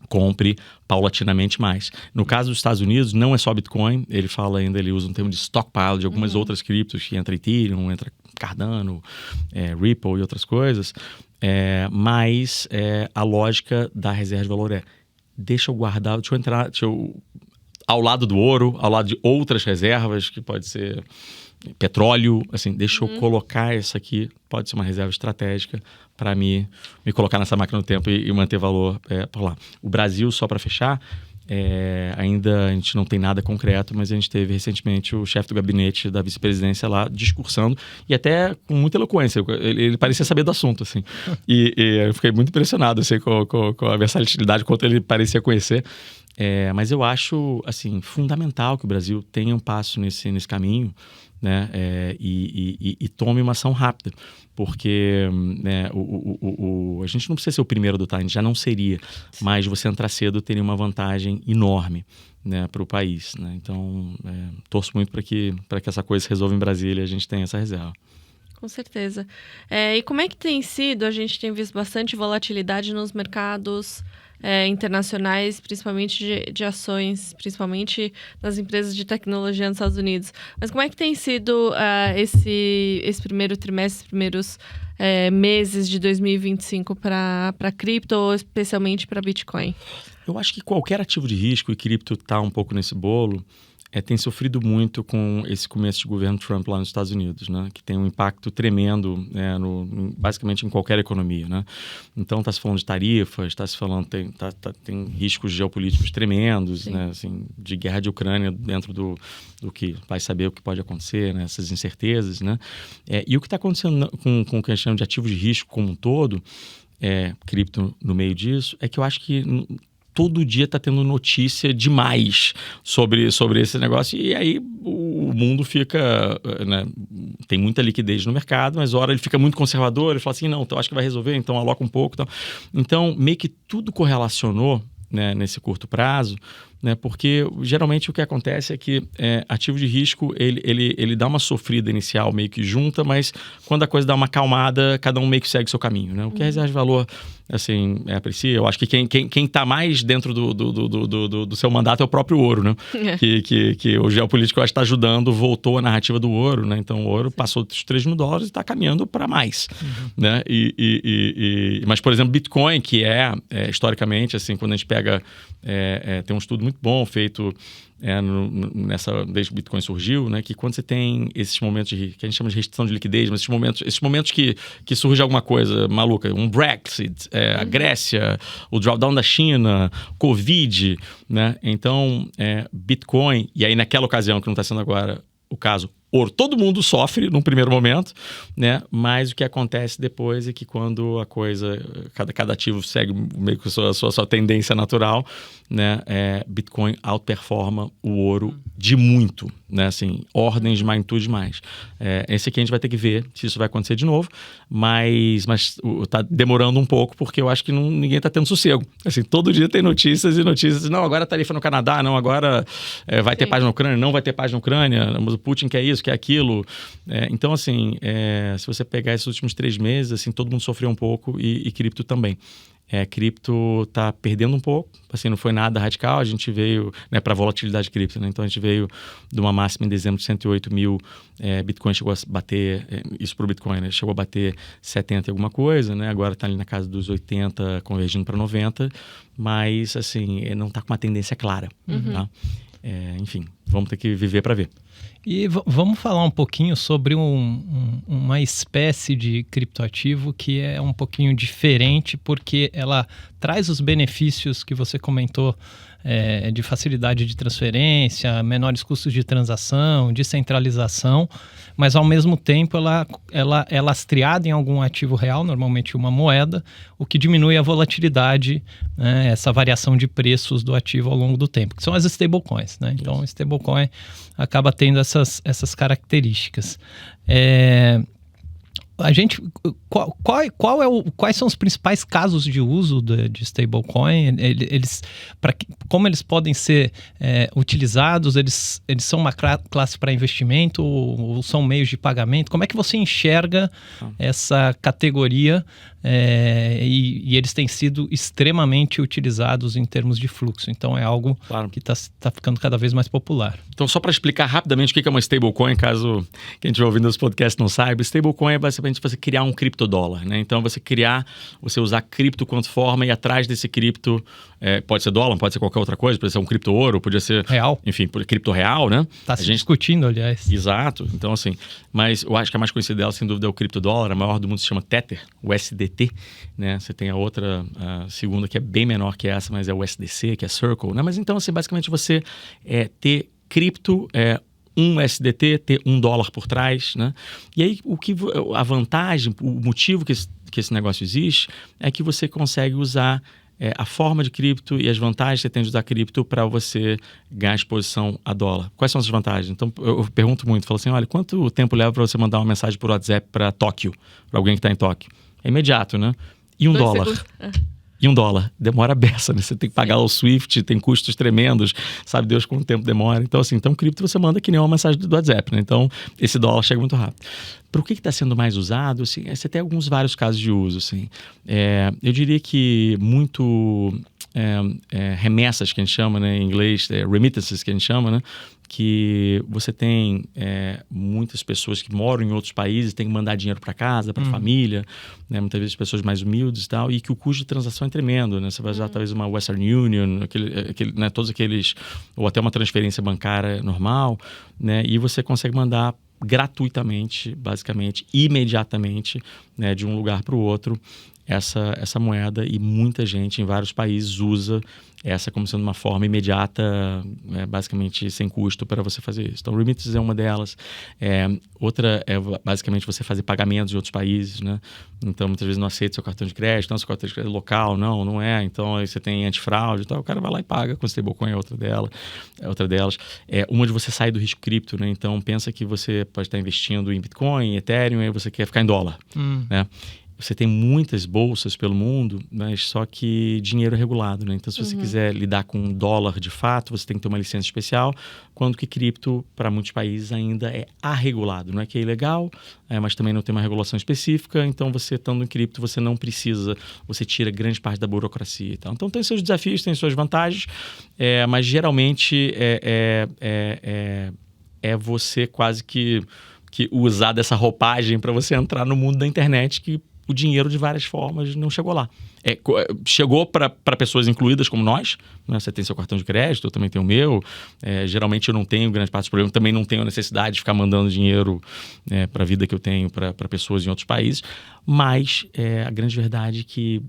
compre paulatinamente mais. No caso dos Estados Unidos, não é só Bitcoin, ele usa um termo de stockpile de algumas outras criptos, que entra Ethereum, entra Cardano, Ripple e outras coisas, mas a lógica da reserva de valor deixa eu guardar, ao lado do ouro, ao lado de outras reservas, que pode ser petróleo, assim, deixa eu colocar essa aqui, pode ser uma reserva estratégica para me colocar nessa máquina do tempo e manter valor por lá. O Brasil, só para fechar, ainda a gente não tem nada concreto, mas a gente teve recentemente o chefe do gabinete da vice-presidência lá discursando, e até com muita eloquência, ele parecia saber do assunto, assim, e eu fiquei muito impressionado, assim, com a versatilidade, quanto ele parecia conhecer, mas eu acho, assim, fundamental que o Brasil tenha um passo nesse caminho, né, e tome uma ação rápida, porque né, a gente não precisa ser o primeiro do time, a gente já não seria, mas você entrar cedo teria uma vantagem enorme, né, para o país, né? Então, torço muito para que essa coisa se resolva em Brasília e a gente tenha essa reserva. Com certeza. E como é que tem sido? A gente tem visto bastante volatilidade nos mercados internacionais, principalmente de ações, principalmente nas empresas de tecnologia nos Estados Unidos. Mas como é que tem sido esse primeiro trimestre, esses primeiros meses de 2025 para cripto, ou especialmente para Bitcoin? Eu acho que qualquer ativo de risco, e cripto está um pouco nesse bolo, tem sofrido muito com esse começo de governo Trump lá nos Estados Unidos, né? Que tem um impacto tremendo, basicamente em qualquer economia, né? Então está se falando de tarifas, está se falando tem riscos geopolíticos tremendos, né? Assim, de guerra de Ucrânia dentro do que vai saber o que pode acontecer, né? Essas incertezas, né? E o que está acontecendo com o que a gente chama de ativos de risco como um todo, cripto no meio disso, é que eu acho que todo dia está tendo notícia demais sobre esse negócio, e aí o mundo fica, né, tem muita liquidez no mercado, mas hora ele fica muito conservador, ele fala assim, não, então acho que vai resolver, então aloca um pouco. Então meio que tudo correlacionou, né, nesse curto prazo, né, porque geralmente o que acontece é que ativo de risco, ele dá uma sofrida inicial meio que junta, mas quando a coisa dá uma acalmada, cada um meio que segue o seu caminho, né? O que a reserva de valor, assim, aprecia. Eu acho que quem tá mais dentro do seu mandato é o próprio ouro, né? Que o geopolítico, eu acho que está ajudando, voltou a narrativa do ouro, né? Então o ouro passou dos $3.000 e está caminhando para mais, né? Mas, por exemplo, Bitcoin, que historicamente, assim, quando a gente pega, tem um estudo muito bom feito desde que o Bitcoin surgiu, né, que quando você tem esses momentos que a gente chama de restrição de liquidez, mas esses momentos que surge alguma coisa maluca, um Brexit, a Grécia, o drawdown da China, Covid, né, então Bitcoin, e aí naquela ocasião que não está sendo agora o caso, ouro, todo mundo sofre num primeiro momento, né? Mas o que acontece depois é que quando a coisa, cada ativo segue meio que a sua tendência natural, né? Bitcoin outperforma o ouro de muito, né? Assim, ordens de magnitude mais. Esse aqui a gente vai ter que ver se isso vai acontecer de novo, mas tá demorando um pouco, porque eu acho que ninguém tá tendo sossego. Assim, todo dia tem notícias e notícias. Não, agora a tarifa no Canadá, não, agora vai ter paz na Ucrânia, não vai ter paz na Ucrânia, mas o Putin quer isso, quer aquilo. Então, assim, se você pegar esses últimos 3 meses, assim, todo mundo sofreu um pouco e cripto também. Cripto está perdendo um pouco, assim, não foi nada radical, a gente veio, né, para a volatilidade de cripto, né? Então a gente veio de uma máxima em dezembro de 108 mil, Bitcoin chegou a bater, isso para o Bitcoin, né? Chegou a bater 70 e alguma coisa, né? Agora está ali na casa dos 80, convergindo para 90, mas assim, não está com uma tendência clara, tá? Enfim, vamos ter que viver para ver. E vamos falar um pouquinho sobre uma espécie de criptoativo que é um pouquinho diferente, porque ela traz os benefícios que você comentou, de facilidade de transferência, menores custos de transação, descentralização, mas ao mesmo tempo ela é lastreada em algum ativo real, normalmente uma moeda, o que diminui a volatilidade, né, essa variação de preços do ativo ao longo do tempo, que são as stablecoins, né? Então, o stablecoin acaba tendo essas características. Quais são os principais casos de uso de stablecoin? Como eles podem ser utilizados? Eles são uma classe para investimento ou são meios de pagamento? Como é que você enxerga essa categoria? E eles têm sido extremamente utilizados em termos de fluxo. Então, é algo que está ficando cada vez mais popular. Então, só para explicar rapidamente o que é uma stablecoin, caso quem estiver ouvindo esse podcast não saiba, stablecoin é basicamente você criar um criptodólar, né? Então, você usar cripto quanto forma e atrás desse cripto, pode ser dólar, pode ser qualquer outra coisa, pode ser um cripto-ouro, podia ser... Real. Enfim, cripto real, né? Está se discutindo, aliás. Exato. Então, assim, mas eu acho que a mais conhecida dela, sem dúvida, é o criptodólar. A maior do mundo se chama Tether, o SDT, né? Você tem a segunda, que é bem menor que essa, mas é o SDC, que é Circle, né? Mas então, assim, basicamente você ter cripto, um SDT, ter $1 por trás, né? E aí, a vantagem, o motivo que esse negócio existe é que você consegue usar a forma de cripto e as vantagens que você tem de usar cripto para você ganhar exposição a dólar. Quais são as vantagens? Então, eu pergunto muito, falo assim, olha, quanto tempo leva para você mandar uma mensagem por WhatsApp para Tóquio, para alguém que está em Tóquio? É imediato, né? E $1. E $1. Demora a beça, né? Você tem que pagar o Swift, tem custos tremendos, sabe Deus quanto tempo demora. Então, assim, cripto você manda que nem uma mensagem do WhatsApp, né? Então, esse dólar chega muito rápido. Para o que está sendo mais usado, assim, você tem vários casos de uso, assim. Eu diria que muito remessas, que a gente chama, né, em inglês, remittances, que a gente chama, né? Que você tem muitas pessoas que moram em outros países, tem que mandar dinheiro para casa, para a família, né? Muitas vezes pessoas mais humildes e tal, e que o custo de transação é tremendo, né? Você vai usar talvez uma Western Union, né? Todos aqueles, ou até uma transferência bancária normal, né? E você consegue mandar gratuitamente, basicamente, imediatamente, né? De um lugar para o outro, essa moeda, e muita gente em vários países usa essa como sendo uma forma imediata, basicamente sem custo para você fazer isso. Então, Remittances é uma delas. Outra é basicamente você fazer pagamentos de outros países, né? Então, muitas vezes não aceita seu cartão de crédito, não, seu cartão de crédito é local, não é. Então, aí você tem antifraude e tal, o cara vai lá e paga com stablecoin, é outra delas. Uma de você sair do risco cripto, né? Então, pensa que você pode estar investindo em Bitcoin, em Ethereum, e você quer ficar em dólar, né? Você tem muitas bolsas pelo mundo, mas só que dinheiro é regulado, né? Então, se você quiser lidar com dólar de fato, você tem que ter uma licença especial, quando que cripto, para muitos países, ainda é arregulado. Não é que é ilegal, mas também não tem uma regulação específica. Então, você estando em cripto, você não precisa, você tira grande parte da burocracia e tal. Então, tem seus desafios, tem suas vantagens, mas geralmente é você quase que usar dessa roupagem para você entrar no mundo da internet, que o dinheiro de várias formas não chegou lá. Chegou para pessoas incluídas como nós, né? Você tem seu cartão de crédito, eu também tenho o meu. Geralmente eu não tenho grande parte dos problemas, também não tenho a necessidade de ficar mandando dinheiro para a vida que eu tenho para pessoas em outros países, mas a grande verdade é que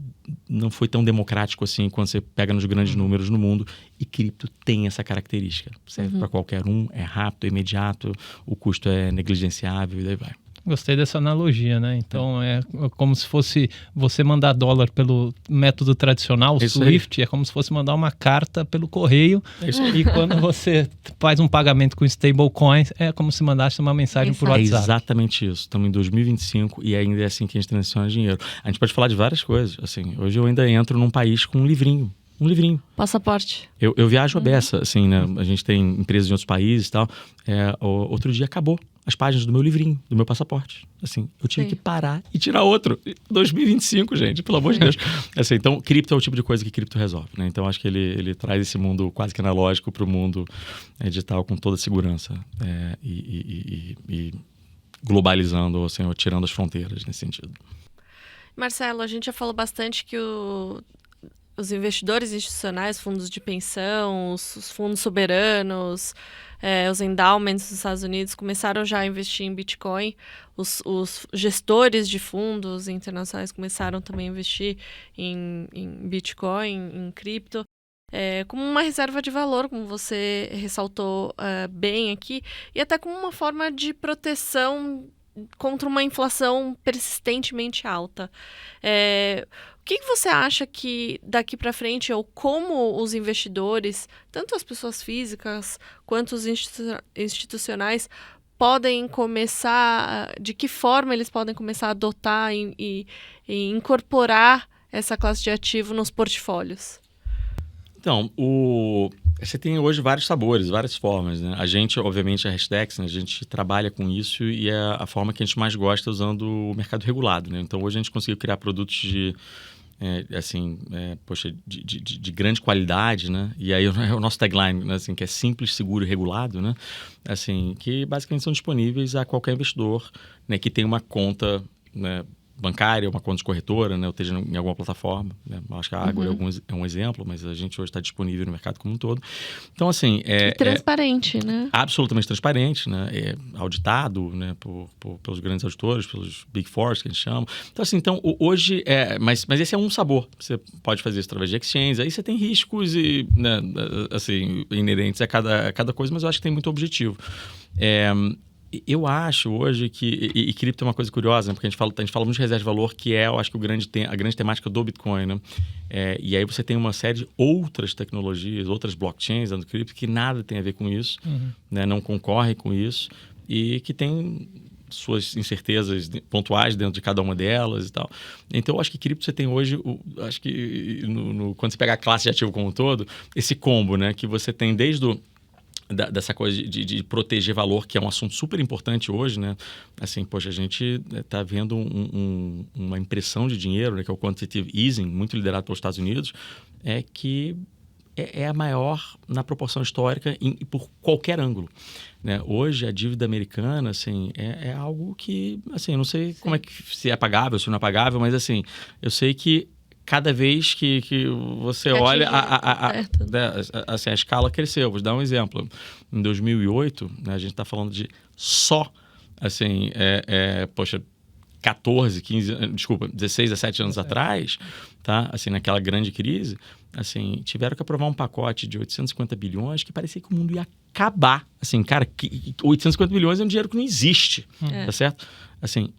não foi tão democrático assim quando você pega nos grandes números no mundo, e cripto tem essa característica. Serve para qualquer um, é rápido, é imediato, o custo é negligenciável e daí vai. Gostei dessa analogia, né? Então, é como se fosse você mandar dólar pelo método tradicional, o Swift, é como se fosse mandar uma carta pelo correio. E quando você faz um pagamento com stablecoins, é como se mandasse uma mensagem por WhatsApp. É exatamente isso. Estamos em 2025 e ainda é assim que a gente transiciona dinheiro. A gente pode falar de várias coisas. Assim, hoje eu ainda entro num país com um livrinho. Passaporte. Eu viajo a beça, assim, né? A gente tem empresas em outros países e tal. Outro dia acabou as páginas do meu livrinho, do meu passaporte. Assim, eu tive que parar e tirar outro. 2025, gente, pelo amor de Deus. Assim, então, cripto é o tipo de coisa que cripto resolve, né? Então, acho que ele traz esse mundo quase que analógico para o mundo digital com toda segurança. E globalizando, assim, ou tirando as fronteiras nesse sentido. Marcelo, a gente já falou bastante que os investidores institucionais, fundos de pensão, os fundos soberanos, os endowments dos Estados Unidos começaram já a investir em Bitcoin. Os gestores de fundos internacionais começaram também a investir em Bitcoin, em cripto, como uma reserva de valor, como você ressaltou bem aqui, e até como uma forma de proteção contra uma inflação persistentemente alta. O que você acha que daqui para frente, ou como os investidores, tanto as pessoas físicas quanto os institucionais, podem começar, de que forma eles podem começar a adotar e incorporar essa classe de ativo nos portfólios? Então, você tem hoje vários sabores, várias formas, né? A gente, obviamente, a Hashdex, né? A gente trabalha com isso e é a forma que a gente mais gosta usando o mercado regulado, né? Então, hoje a gente conseguiu criar produtos de grande qualidade, né? E aí o nosso tagline, né? Assim, que é simples, seguro e regulado, né? Assim, que basicamente são disponíveis a qualquer investidor, né? Que tem uma conta, né? Bancária, uma conta de corretora, né? Ou esteja em alguma plataforma, né? Acho que a Ágora é um exemplo, mas a gente hoje está disponível no mercado como um todo. Então, assim... transparente, né? Absolutamente transparente, né? Auditado, né? Pelos grandes auditores, pelos Big Four, que a gente chama. Então, assim, hoje... Mas esse é um sabor. Você pode fazer isso através de exchange. Aí você tem riscos né? Assim, inerentes a cada coisa, mas eu acho que tem muito objetivo. Eu acho hoje que... E cripto é uma coisa curiosa, né? Porque a gente fala muito de reserva de valor, que eu acho que a grande temática do Bitcoin, né? E aí você tem uma série de outras tecnologias, outras blockchains dentro do cripto que nada tem a ver com isso, né? Não concorrem com isso e que tem suas incertezas pontuais dentro de cada uma delas e tal. Então, eu acho que cripto você tem hoje, acho que quando você pega a classe de ativo como um todo, esse combo, né? Que você tem desde dessa coisa de proteger valor, que é um assunto super importante hoje, né? Assim, poxa, a gente está vendo uma impressão de dinheiro, né? Que é o quantitative easing, muito liderado pelos Estados Unidos, que é a maior na proporção histórica e por qualquer ângulo, né? Hoje, a dívida americana, assim, é algo que, assim, eu não sei como é que se é pagável, se não é pagável, mas, assim, eu sei que cada vez que você olha, a escala cresceu. Vou te dar um exemplo. Em 2008, né, a gente está falando de só, assim, 16, 17 anos atrás, tá? Assim, naquela grande crise, assim, tiveram que aprovar um pacote de 850 bilhões que parecia que o mundo ia acabar. Assim, cara, 850 bilhões é um dinheiro que não existe, tá certo? Assim,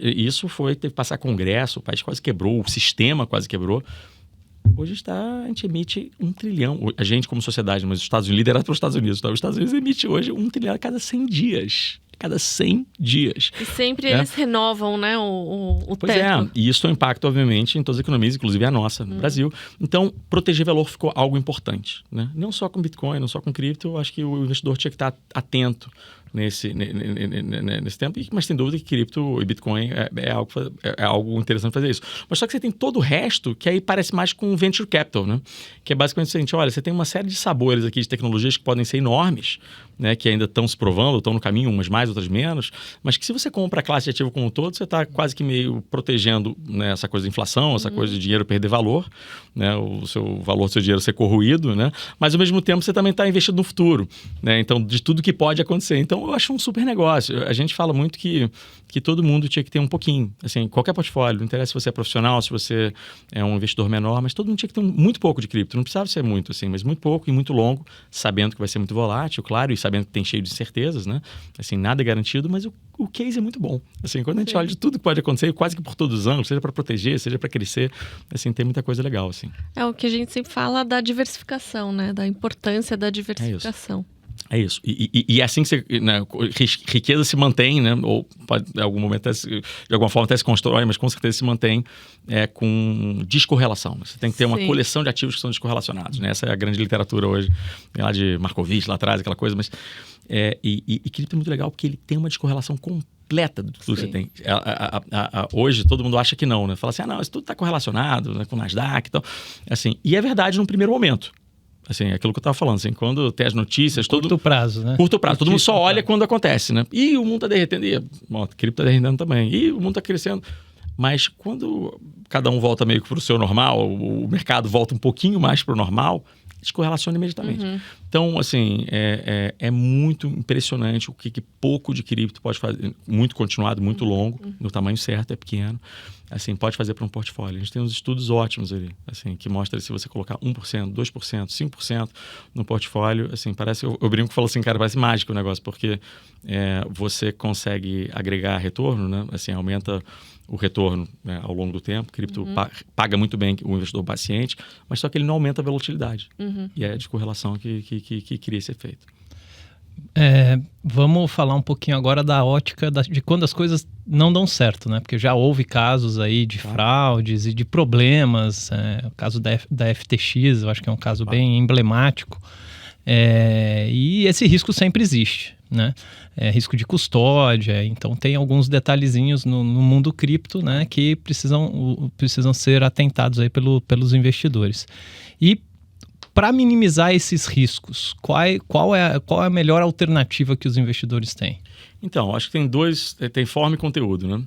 isso teve que passar congresso, o país quase quebrou, o sistema quase quebrou. Hoje a gente emite 1 trilhão, a gente como sociedade, mas os Estados Unidos, liderado pelos Estados Unidos, tá? Os Estados Unidos emite hoje 1 trilhão a cada 100 dias. Cada 100 dias. E sempre eles renovam, né, o pois teto. E isso tem um impacto, obviamente, em todas as economias, inclusive a nossa, no Brasil. Então, proteger valor ficou algo importante, né? Não só com Bitcoin, não só com cripto, eu acho que o investidor tinha que estar atento nesse tempo, mas sem dúvida que cripto e Bitcoin é algo interessante fazer isso. Mas só que você tem todo o resto que aí parece mais com venture capital, né? Que é basicamente o seguinte, olha, você tem uma série de sabores aqui de tecnologias que podem ser enormes, né? Que ainda estão se provando, estão no caminho, umas mais, outras menos, mas que se você compra a classe de ativo como um todo, você está quase que meio protegendo, né, essa coisa de inflação, essa coisa de dinheiro perder valor, né? O seu valor do seu dinheiro ser corroído, né? Mas ao mesmo tempo você também está investido no futuro, né? Então, de tudo que pode acontecer. Então, eu acho um super negócio. A gente fala muito que todo mundo tinha que ter um pouquinho, assim, qualquer portfólio, não interessa se você é profissional, se você é um investidor menor, mas todo mundo tinha que ter muito pouco de cripto. Não precisava ser muito, assim, mas muito pouco e muito longo, sabendo que vai ser muito volátil, claro, e sabendo que tem cheio de incertezas, né? Assim, nada é garantido, mas o case é muito bom. Assim, quando a gente olha de tudo que pode acontecer, quase que por todos os ângulos, seja para proteger, seja para crescer, assim, tem muita coisa legal, assim. É o que a gente sempre fala da diversificação, né? Da importância da diversificação. É isso. E assim que você, né, riqueza se mantém, né? Ou pode, em algum momento, de alguma forma até se constrói, mas com certeza se mantém com descorrelação. Você tem que ter uma coleção de ativos que são descorrelacionados, né? Essa é a grande literatura hoje, lá de Markowitz, lá atrás, aquela coisa. Mas, e cripto é muito legal porque ele tem uma descorrelação completa do que você tem. Hoje todo mundo acha que não, né? Fala assim, não, isso tudo está correlacionado, né, com o Nasdaq e tal. Assim, e é verdade no primeiro momento. Assim, aquilo que eu estava falando, assim, quando tem as notícias... Curto prazo, né? Curto prazo. Todo mundo só olha quando acontece, né? E o mundo está derretendo. E a cripto está derretendo também. E o mundo está crescendo. Mas quando cada um volta meio que para o seu normal, o mercado volta um pouquinho mais para o normal, descorrelaciona imediatamente. Então, assim, é muito impressionante o que pouco de cripto pode fazer. Muito continuado, muito longo, no tamanho certo, é pequeno. Assim, pode fazer para um portfólio. A gente tem uns estudos ótimos ali, assim, que mostra se você colocar 1%, 2%, 5% no portfólio, assim, parece... Eu brinco e falo assim, cara, parece mágico o negócio, porque você consegue agregar retorno, né? Assim, aumenta o retorno, né, ao longo do tempo. Cripto paga muito bem o investidor paciente, mas só que ele não aumenta a volatilidade. E é a descorrelação que cria esse efeito. Vamos falar um pouquinho agora da ótica de quando as coisas não dão certo, né? Porque já houve casos aí de fraudes e de problemas. O caso da FTX, eu acho que é um caso bem emblemático. E esse risco sempre existe, né? Risco de custódia, então tem alguns detalhezinhos no mundo cripto, né, que precisam ser atentados aí pelos investidores. E para minimizar esses riscos, qual é a melhor alternativa que os investidores têm? Então, acho que tem forma e conteúdo, né?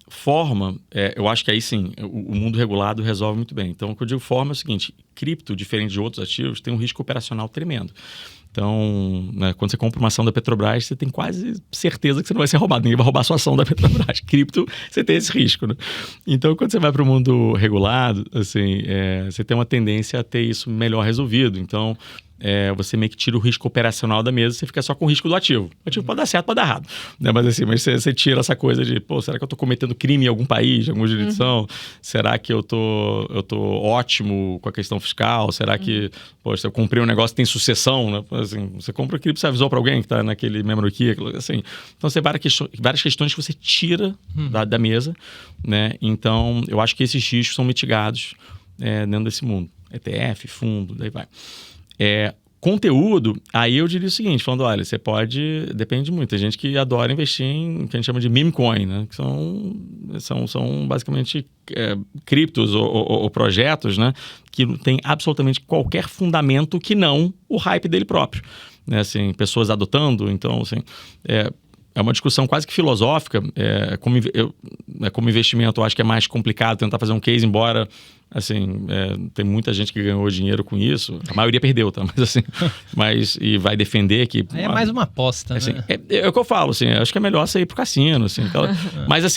Forma, eu acho que aí sim, o mundo regulado resolve muito bem. Então, o que eu digo forma é o seguinte, cripto, diferente de outros ativos, tem um risco operacional tremendo. Então, né, quando você compra uma ação da Petrobras, você tem quase certeza que você não vai ser roubado. Ninguém vai roubar a sua ação da Petrobras. Cripto, você tem esse risco, né? Então, quando você vai para o mundo regulado, assim, você tem uma tendência a ter isso melhor resolvido. Então, você meio que tira o risco operacional da mesa, você fica só com o risco do ativo. O ativo pode dar certo, pode dar errado. Né? Mas assim, você tira essa coisa de, será que eu estou cometendo crime em algum país, em alguma jurisdição? Será que eu tô ótimo com a questão fiscal? Será que, se eu comprei um negócio que tem sucessão, né? Assim, você compra aquilo, você avisou para alguém que está naquele memory key, assim. Então, você tem várias questões que você tira da mesa, né? Então, eu acho que esses riscos são mitigados dentro desse mundo. ETF, fundo, daí vai. Conteúdo, aí eu diria o seguinte, falando, olha, você pode, depende muito, tem gente que adora investir em que a gente chama de meme coin, né? Que são basicamente criptos ou projetos, né? Que não tem absolutamente qualquer fundamento que não o hype dele próprio, né? Assim, pessoas adotando, então, assim, é uma discussão quase que filosófica. Como investimento, eu acho que é mais complicado tentar fazer um case, embora, assim, tem muita gente que ganhou dinheiro com isso. A maioria perdeu, tá? Mas, assim, e vai defender que... É mais uma aposta, assim, né? É o que eu falo, assim, acho que é melhor você ir pro cassino, assim.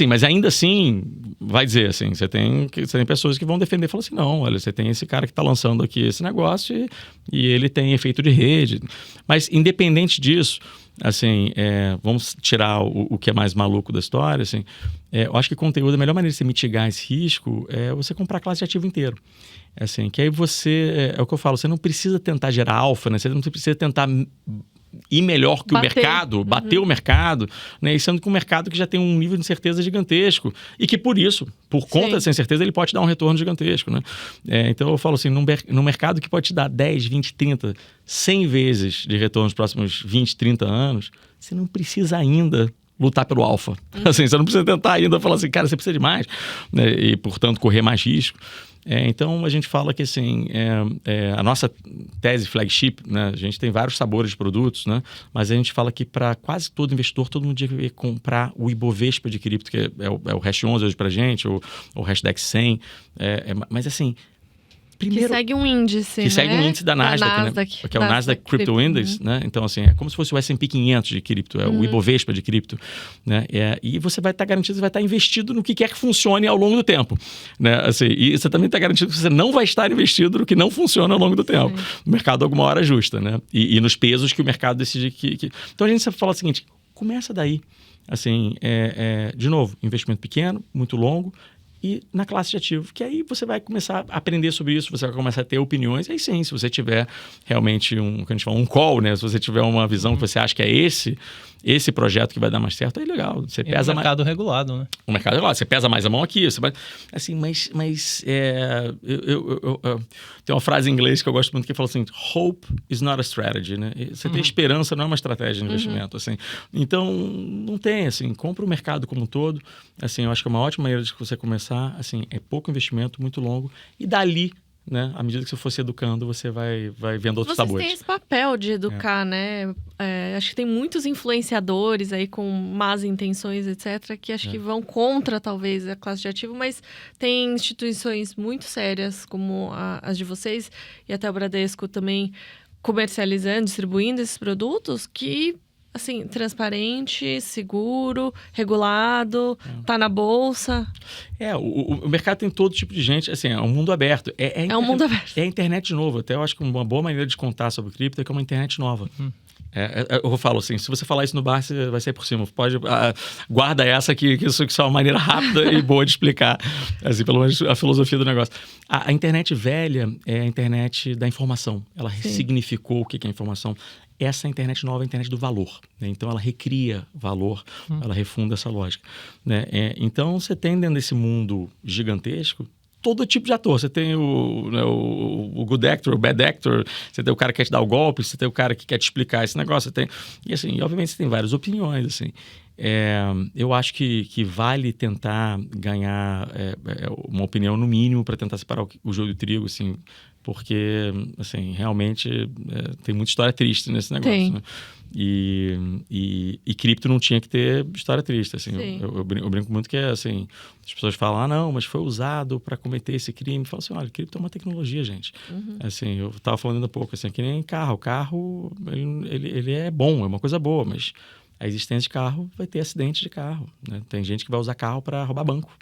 Mas ainda assim, vai dizer assim, você tem pessoas que vão defender e falar assim, não, olha, você tem esse cara que está lançando aqui esse negócio e ele tem efeito de rede. Mas independente disso, assim, vamos tirar o que é mais maluco da história, assim, eu acho que conteúdo, a melhor maneira de você mitigar esse risco é você comprar a classe de ativo inteiro. Assim, que aí você, é o que eu falo, você não precisa tentar gerar alfa, né? Você não precisa tentar ir melhor que o mercado, bater o mercado, né? E sendo que um mercado que já tem um nível de incerteza gigantesco e que por isso, por conta dessa incerteza, ele pode te dar um retorno gigantesco, né? Então eu falo assim, num mercado que pode te dar 10, 20, 30, 100 vezes de retorno nos próximos 20, 30 anos, você não precisa ainda lutar pelo alfa. Assim, você não precisa tentar ainda falar assim, cara, você precisa de mais, né? E, portanto, correr mais risco. Então, a gente fala que assim, a nossa tese flagship, né, a gente tem vários sabores de produtos, né, mas a gente fala que para quase todo investidor, todo mundo devia comprar o Ibovespa de cripto, que é o Hash 11 hoje para a gente, ou o Hashdex 100. Mas assim, primeiro, que segue um índice, que segue um índice da Nasdaq, né? Que é o Nasdaq Crypto Index, né? Então, assim, é como se fosse o S&P 500 de cripto, o Ibovespa de cripto, né? E você vai estar garantido, você vai estar investido no que quer que funcione ao longo do tempo, né? Assim, e você também está garantido que você não vai estar investido no que não funciona ao longo do tempo. O mercado alguma hora ajusta, né? E nos pesos que o mercado decide que... Então, a gente sempre fala o seguinte, começa daí. Assim, de novo, investimento pequeno, muito longo, e na classe de ativo, que aí você vai começar a aprender sobre isso, você vai começar a ter opiniões, e aí sim, se você tiver realmente que a gente fala, um call, né? Se você tiver uma visão que você acha que é esse projeto que vai dar mais certo, aí legal. Você pesa o mercado regulado, né? O mercado regulado, você pesa mais a mão aqui, você vai... Assim, mas eu tem uma frase em inglês que eu gosto muito que fala assim, hope is not a strategy, né? Você ter esperança não é uma estratégia de investimento, assim. Então, não tem, assim, compra o mercado como um todo. Assim, eu acho que é uma ótima maneira de você começar, assim, é pouco investimento, muito longo, e dali, né, à medida que você for se educando, você vai vendo outros sabores. Vocês têm esse papel de educar, né? Acho que tem muitos influenciadores aí com más intenções, etc., que acho que vão contra, talvez, a classe de ativo, mas tem instituições muito sérias, como as de vocês, e até o Bradesco também comercializando, distribuindo esses produtos, que... assim, transparente, seguro, regulado, tá na bolsa. O mercado tem todo tipo de gente, assim, é um mundo aberto. É um mundo aberto. É a internet de novo. Até eu acho que uma boa maneira de contar sobre cripto é que é uma internet nova. Eu falo assim, se você falar isso no bar, você vai sair por cima. Pode, guarda essa que isso é uma maneira rápida e boa de explicar, assim, pelo menos a filosofia do negócio. A internet velha é a internet da informação. Ela ressignificou o que é a informação. Essa internet nova é a internet do valor, né? Então ela recria valor, ela refunda essa lógica, né? Então você tem dentro desse mundo gigantesco todo tipo de ator. Você tem o good actor, o bad actor, você tem o cara que quer te dar o golpe, você tem o cara que quer te explicar esse negócio, e assim, obviamente você tem várias opiniões, assim. Eu acho que vale tentar ganhar uma opinião no mínimo para tentar separar o joio do trigo, assim, porque, assim, realmente tem muita história triste nesse negócio, né? E cripto não tinha que ter história triste, assim. Eu brinco muito que assim, as pessoas falam, não, mas foi usado para cometer esse crime. Eu falo assim, olha, cripto é uma tecnologia, gente. Assim, eu estava falando ainda há pouco, assim, que nem carro. O carro, ele é bom, é uma coisa boa, mas a existência de carro vai ter acidente de carro, né? Tem gente que vai usar carro para roubar banco.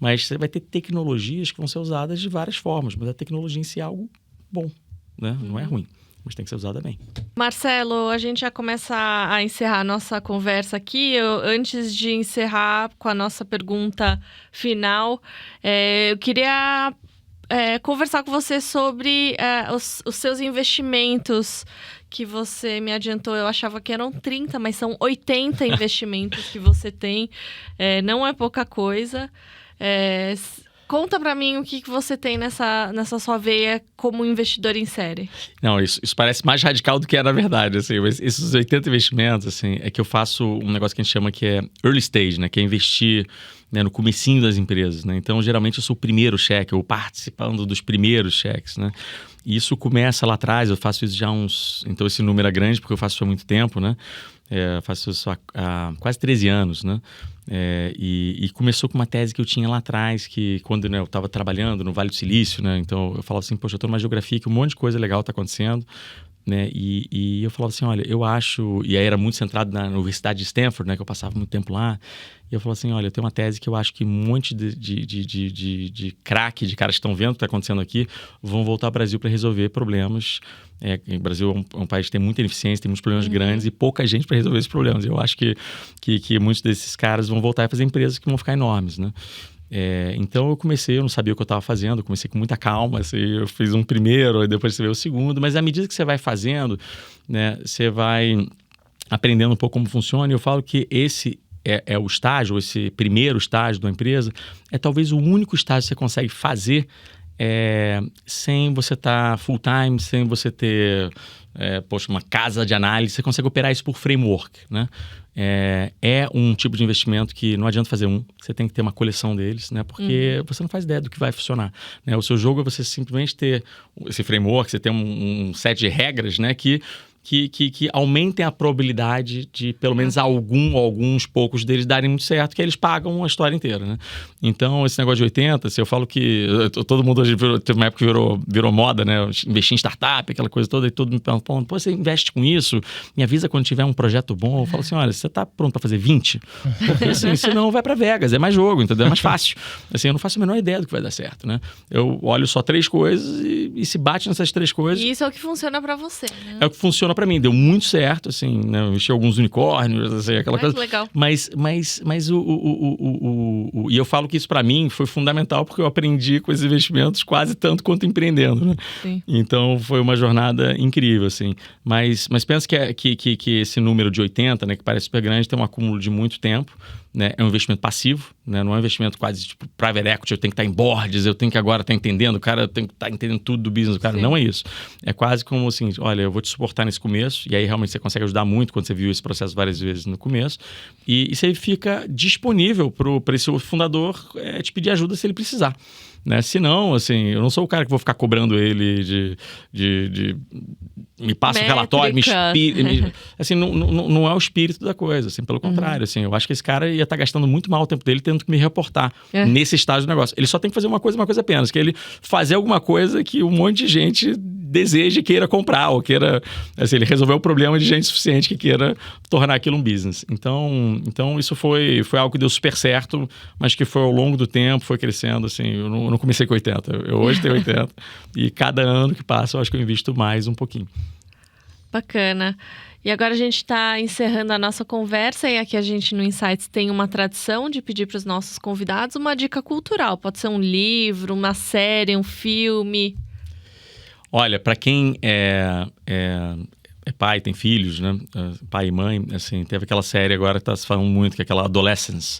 Mas você vai ter tecnologias que vão ser usadas de várias formas, mas a tecnologia em si é algo bom, né? Não é ruim, mas tem que ser usada bem. Marcelo, a gente já começa a encerrar a nossa conversa aqui. Antes de encerrar com a nossa pergunta final, eu queria conversar com você sobre os seus investimentos que você me adiantou. Eu achava que eram 30, mas são 80 investimentos que você tem. Não é pouca coisa. Conta pra mim o que você tem nessa sua veia como investidor em série. Não, isso parece mais radical do que é na verdade, assim, mas esses 80 investimentos, assim, é que eu faço um negócio que a gente chama que é early stage, né, que é investir, né, no comecinho das empresas, né, então geralmente eu sou o primeiro cheque, ou participando dos primeiros cheques, né, e isso começa lá atrás, eu faço isso já então esse número é grande porque eu faço isso há muito tempo, né, eu faço isso há quase 13 anos, né? E começou com uma tese que eu tinha lá atrás, que quando, né, eu estava trabalhando no Vale do Silício, né? Então eu falava assim, poxa, eu estou numa geografia que um monte de coisa legal está acontecendo, né? E eu falava assim, olha, eu acho... E aí era muito centrado na Universidade de Stanford, né? Que eu passava muito tempo lá. E eu falava assim, olha, eu tenho uma tese que eu acho que um monte de craque, de caras que estão vendo o que está acontecendo aqui, vão voltar ao Brasil para resolver problemas. O Brasil é um país que tem muita ineficiência, tem muitos problemas grandes e pouca gente para resolver esses problemas. Eu acho que muitos desses caras vão voltar a fazer empresas que vão ficar enormes, né? Então eu não sabia o que eu estava fazendo, eu comecei com muita calma, assim, eu fiz um primeiro, e depois você vê o segundo, mas à medida que você vai fazendo, né, você vai aprendendo um pouco como funciona, e eu falo que esse é o estágio, esse primeiro estágio da empresa, é talvez o único estágio que você consegue fazer sem você estar full time, sem você ter uma casa de análise, você consegue operar isso por framework, né? É um tipo de investimento que não adianta fazer você tem que ter uma coleção deles, né? Porque você não faz ideia do que vai funcionar, né? O seu jogo é você simplesmente ter esse framework, você ter um set de regras, né? Que aumentem a probabilidade de pelo menos alguns poucos deles darem muito certo, que eles pagam a história inteira, né? Então, esse negócio de 80, eu falo que todo mundo hoje teve uma época que virou moda, né? Investir em startup, aquela coisa toda, e todo mundo perguntando, pô, você investe com isso? Me avisa quando tiver um projeto bom. Eu falo assim, olha, você tá pronto para fazer 20? Porque assim, senão vai para Vegas, é mais jogo, entendeu? É mais fácil. Assim, eu não faço a menor ideia do que vai dar certo, né? Eu olho só 3 coisas e se bate nessas 3 coisas. E isso é o que funciona para você, né? É o que funciona para mim, deu muito certo, assim, né? Eu investi alguns unicórnios, assim, aquela coisa. Legal. Mas e eu falo que isso para mim foi fundamental porque eu aprendi com esses investimentos quase tanto quanto empreendendo, né? Sim. Então foi uma jornada incrível, assim. Mas pensa que esse número de 80, né, que parece super grande, tem um acúmulo de muito tempo, né? É um investimento passivo, né? Não é um investimento quase tipo private equity, eu tenho que estar em boards, eu tenho que agora estar entendendo, o cara tem que estar entendendo tudo do business do cara. Sim. Não é isso. É quase como assim, olha, eu vou te suportar nesse começo, e aí realmente você consegue ajudar muito quando você viu esse processo várias vezes no começo, e você fica disponível para esse fundador te pedir ajuda se ele precisar. Né? Se não, assim, eu não sou o cara que vou ficar cobrando ele de me passa o relatório, assim, não é o espírito da coisa, assim, pelo contrário, assim, eu acho que esse cara ia estar gastando muito mal o tempo dele tendo que me reportar nesse estágio do negócio. Ele só tem que fazer uma coisa apenas, que ele fazer alguma coisa que um monte de gente deseje e queira comprar, ou queira, assim, ele resolveu o problema de gente suficiente que queira tornar aquilo um business. Então isso foi algo que deu super certo, mas que foi ao longo do tempo, foi crescendo, assim, eu não comecei com 80, eu hoje tenho 80, e cada ano que passa eu acho que eu invisto mais um pouquinho. Bacana. E agora a gente está encerrando a nossa conversa, e aqui a gente no Insights tem uma tradição de pedir para os nossos convidados uma dica cultural, pode ser um livro, uma série, um filme. Olha, para quem é pai, tem filhos, né? Pai e mãe, assim, teve aquela série agora que tá se falando muito, que é aquela Adolescence.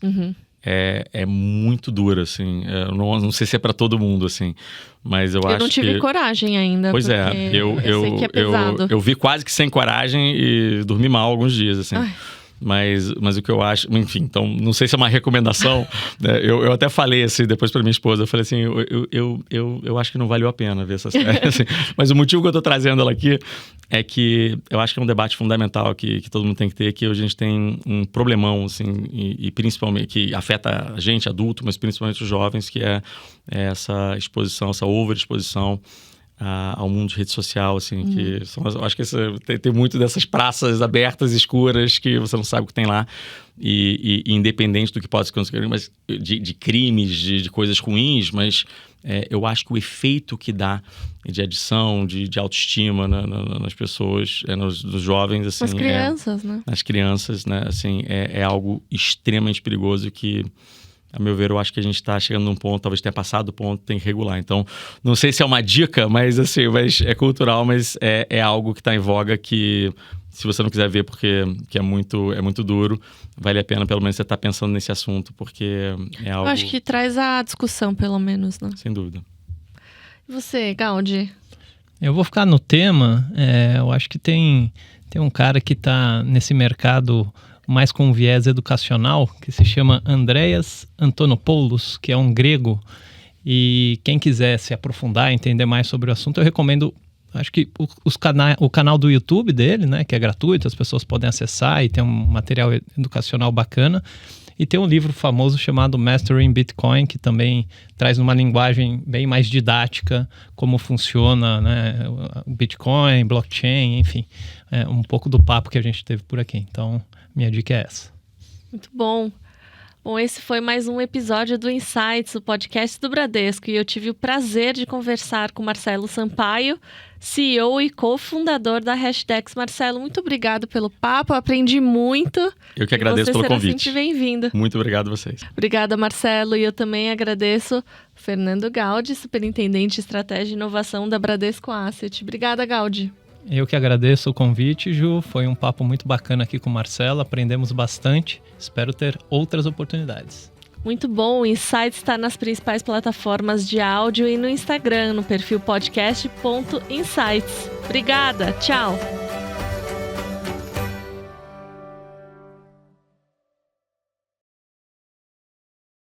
É muito dura, assim. Não sei se é para todo mundo, assim. Mas eu acho que... Eu não tive coragem ainda. Pois é. Eu sei que é pesado. Eu vi quase que sem coragem e dormi mal alguns dias, assim. Ai. Mas o que eu acho... Enfim, então, não sei se é uma recomendação. Né? Eu até falei, assim, depois pra minha esposa, eu falei assim, eu acho que não valeu a pena ver essa série. Assim. Mas o motivo que eu tô trazendo ela aqui é que eu acho que é um debate fundamental que todo mundo tem que ter, que hoje a gente tem um problemão, assim, e principalmente, que afeta a gente, adulto, mas principalmente os jovens, que é essa exposição, essa overexposição ao mundo de rede social, assim, que eu acho que tem muito dessas praças abertas, escuras, que você não sabe o que tem lá, e independente do que pode acontecer, mas de crimes, de coisas ruins, mas eu acho que o efeito que dá de adição, de autoestima nas pessoas, nos jovens, assim... Nas crianças, né? Nas crianças, né? Assim, é algo extremamente perigoso que... A meu ver, eu acho que a gente está chegando num ponto, talvez tenha passado o ponto, tem que regular. Então, não sei se é uma dica, mas assim, é cultural, mas é algo que está em voga que, se você não quiser ver porque é muito duro, vale a pena pelo menos você estar pensando nesse assunto, porque é algo... Eu acho que traz a discussão, pelo menos, né? Sem dúvida. E você, Gaudi? Eu vou ficar no tema. Eu acho que tem um cara que está nesse mercado... mais com um viés educacional, que se chama Andreas Antonopoulos, que é um grego, e quem quiser se aprofundar, entender mais sobre o assunto, eu recomendo, acho que o canal do YouTube dele, né, que é gratuito, as pessoas podem acessar e tem um material educacional bacana, E tem um livro famoso chamado Mastering Bitcoin, que também traz uma linguagem bem mais didática como funciona, né, o Bitcoin, blockchain, enfim, um pouco do papo que a gente teve por aqui. Então, minha dica é essa. Muito bom. Bom, esse foi mais um episódio do Insights, o podcast do Bradesco, e eu tive o prazer de conversar com Marcelo Sampaio, CEO e cofundador da Hashdex. Marcelo, muito obrigado pelo papo, aprendi muito. Eu que agradeço pelo convite. Você será sempre bem-vindo. Muito obrigado a vocês. Obrigada, Marcelo, e eu também agradeço Fernando Gaudi, superintendente de estratégia e inovação da Bradesco Asset. Obrigada, Gaudi. Eu que agradeço o convite, Ju. Foi um papo muito bacana aqui com o Marcelo. Aprendemos bastante. Espero ter outras oportunidades. Muito bom. O Insights está nas principais plataformas de áudio e no Instagram, no perfil podcast.insights. Obrigada. Tchau.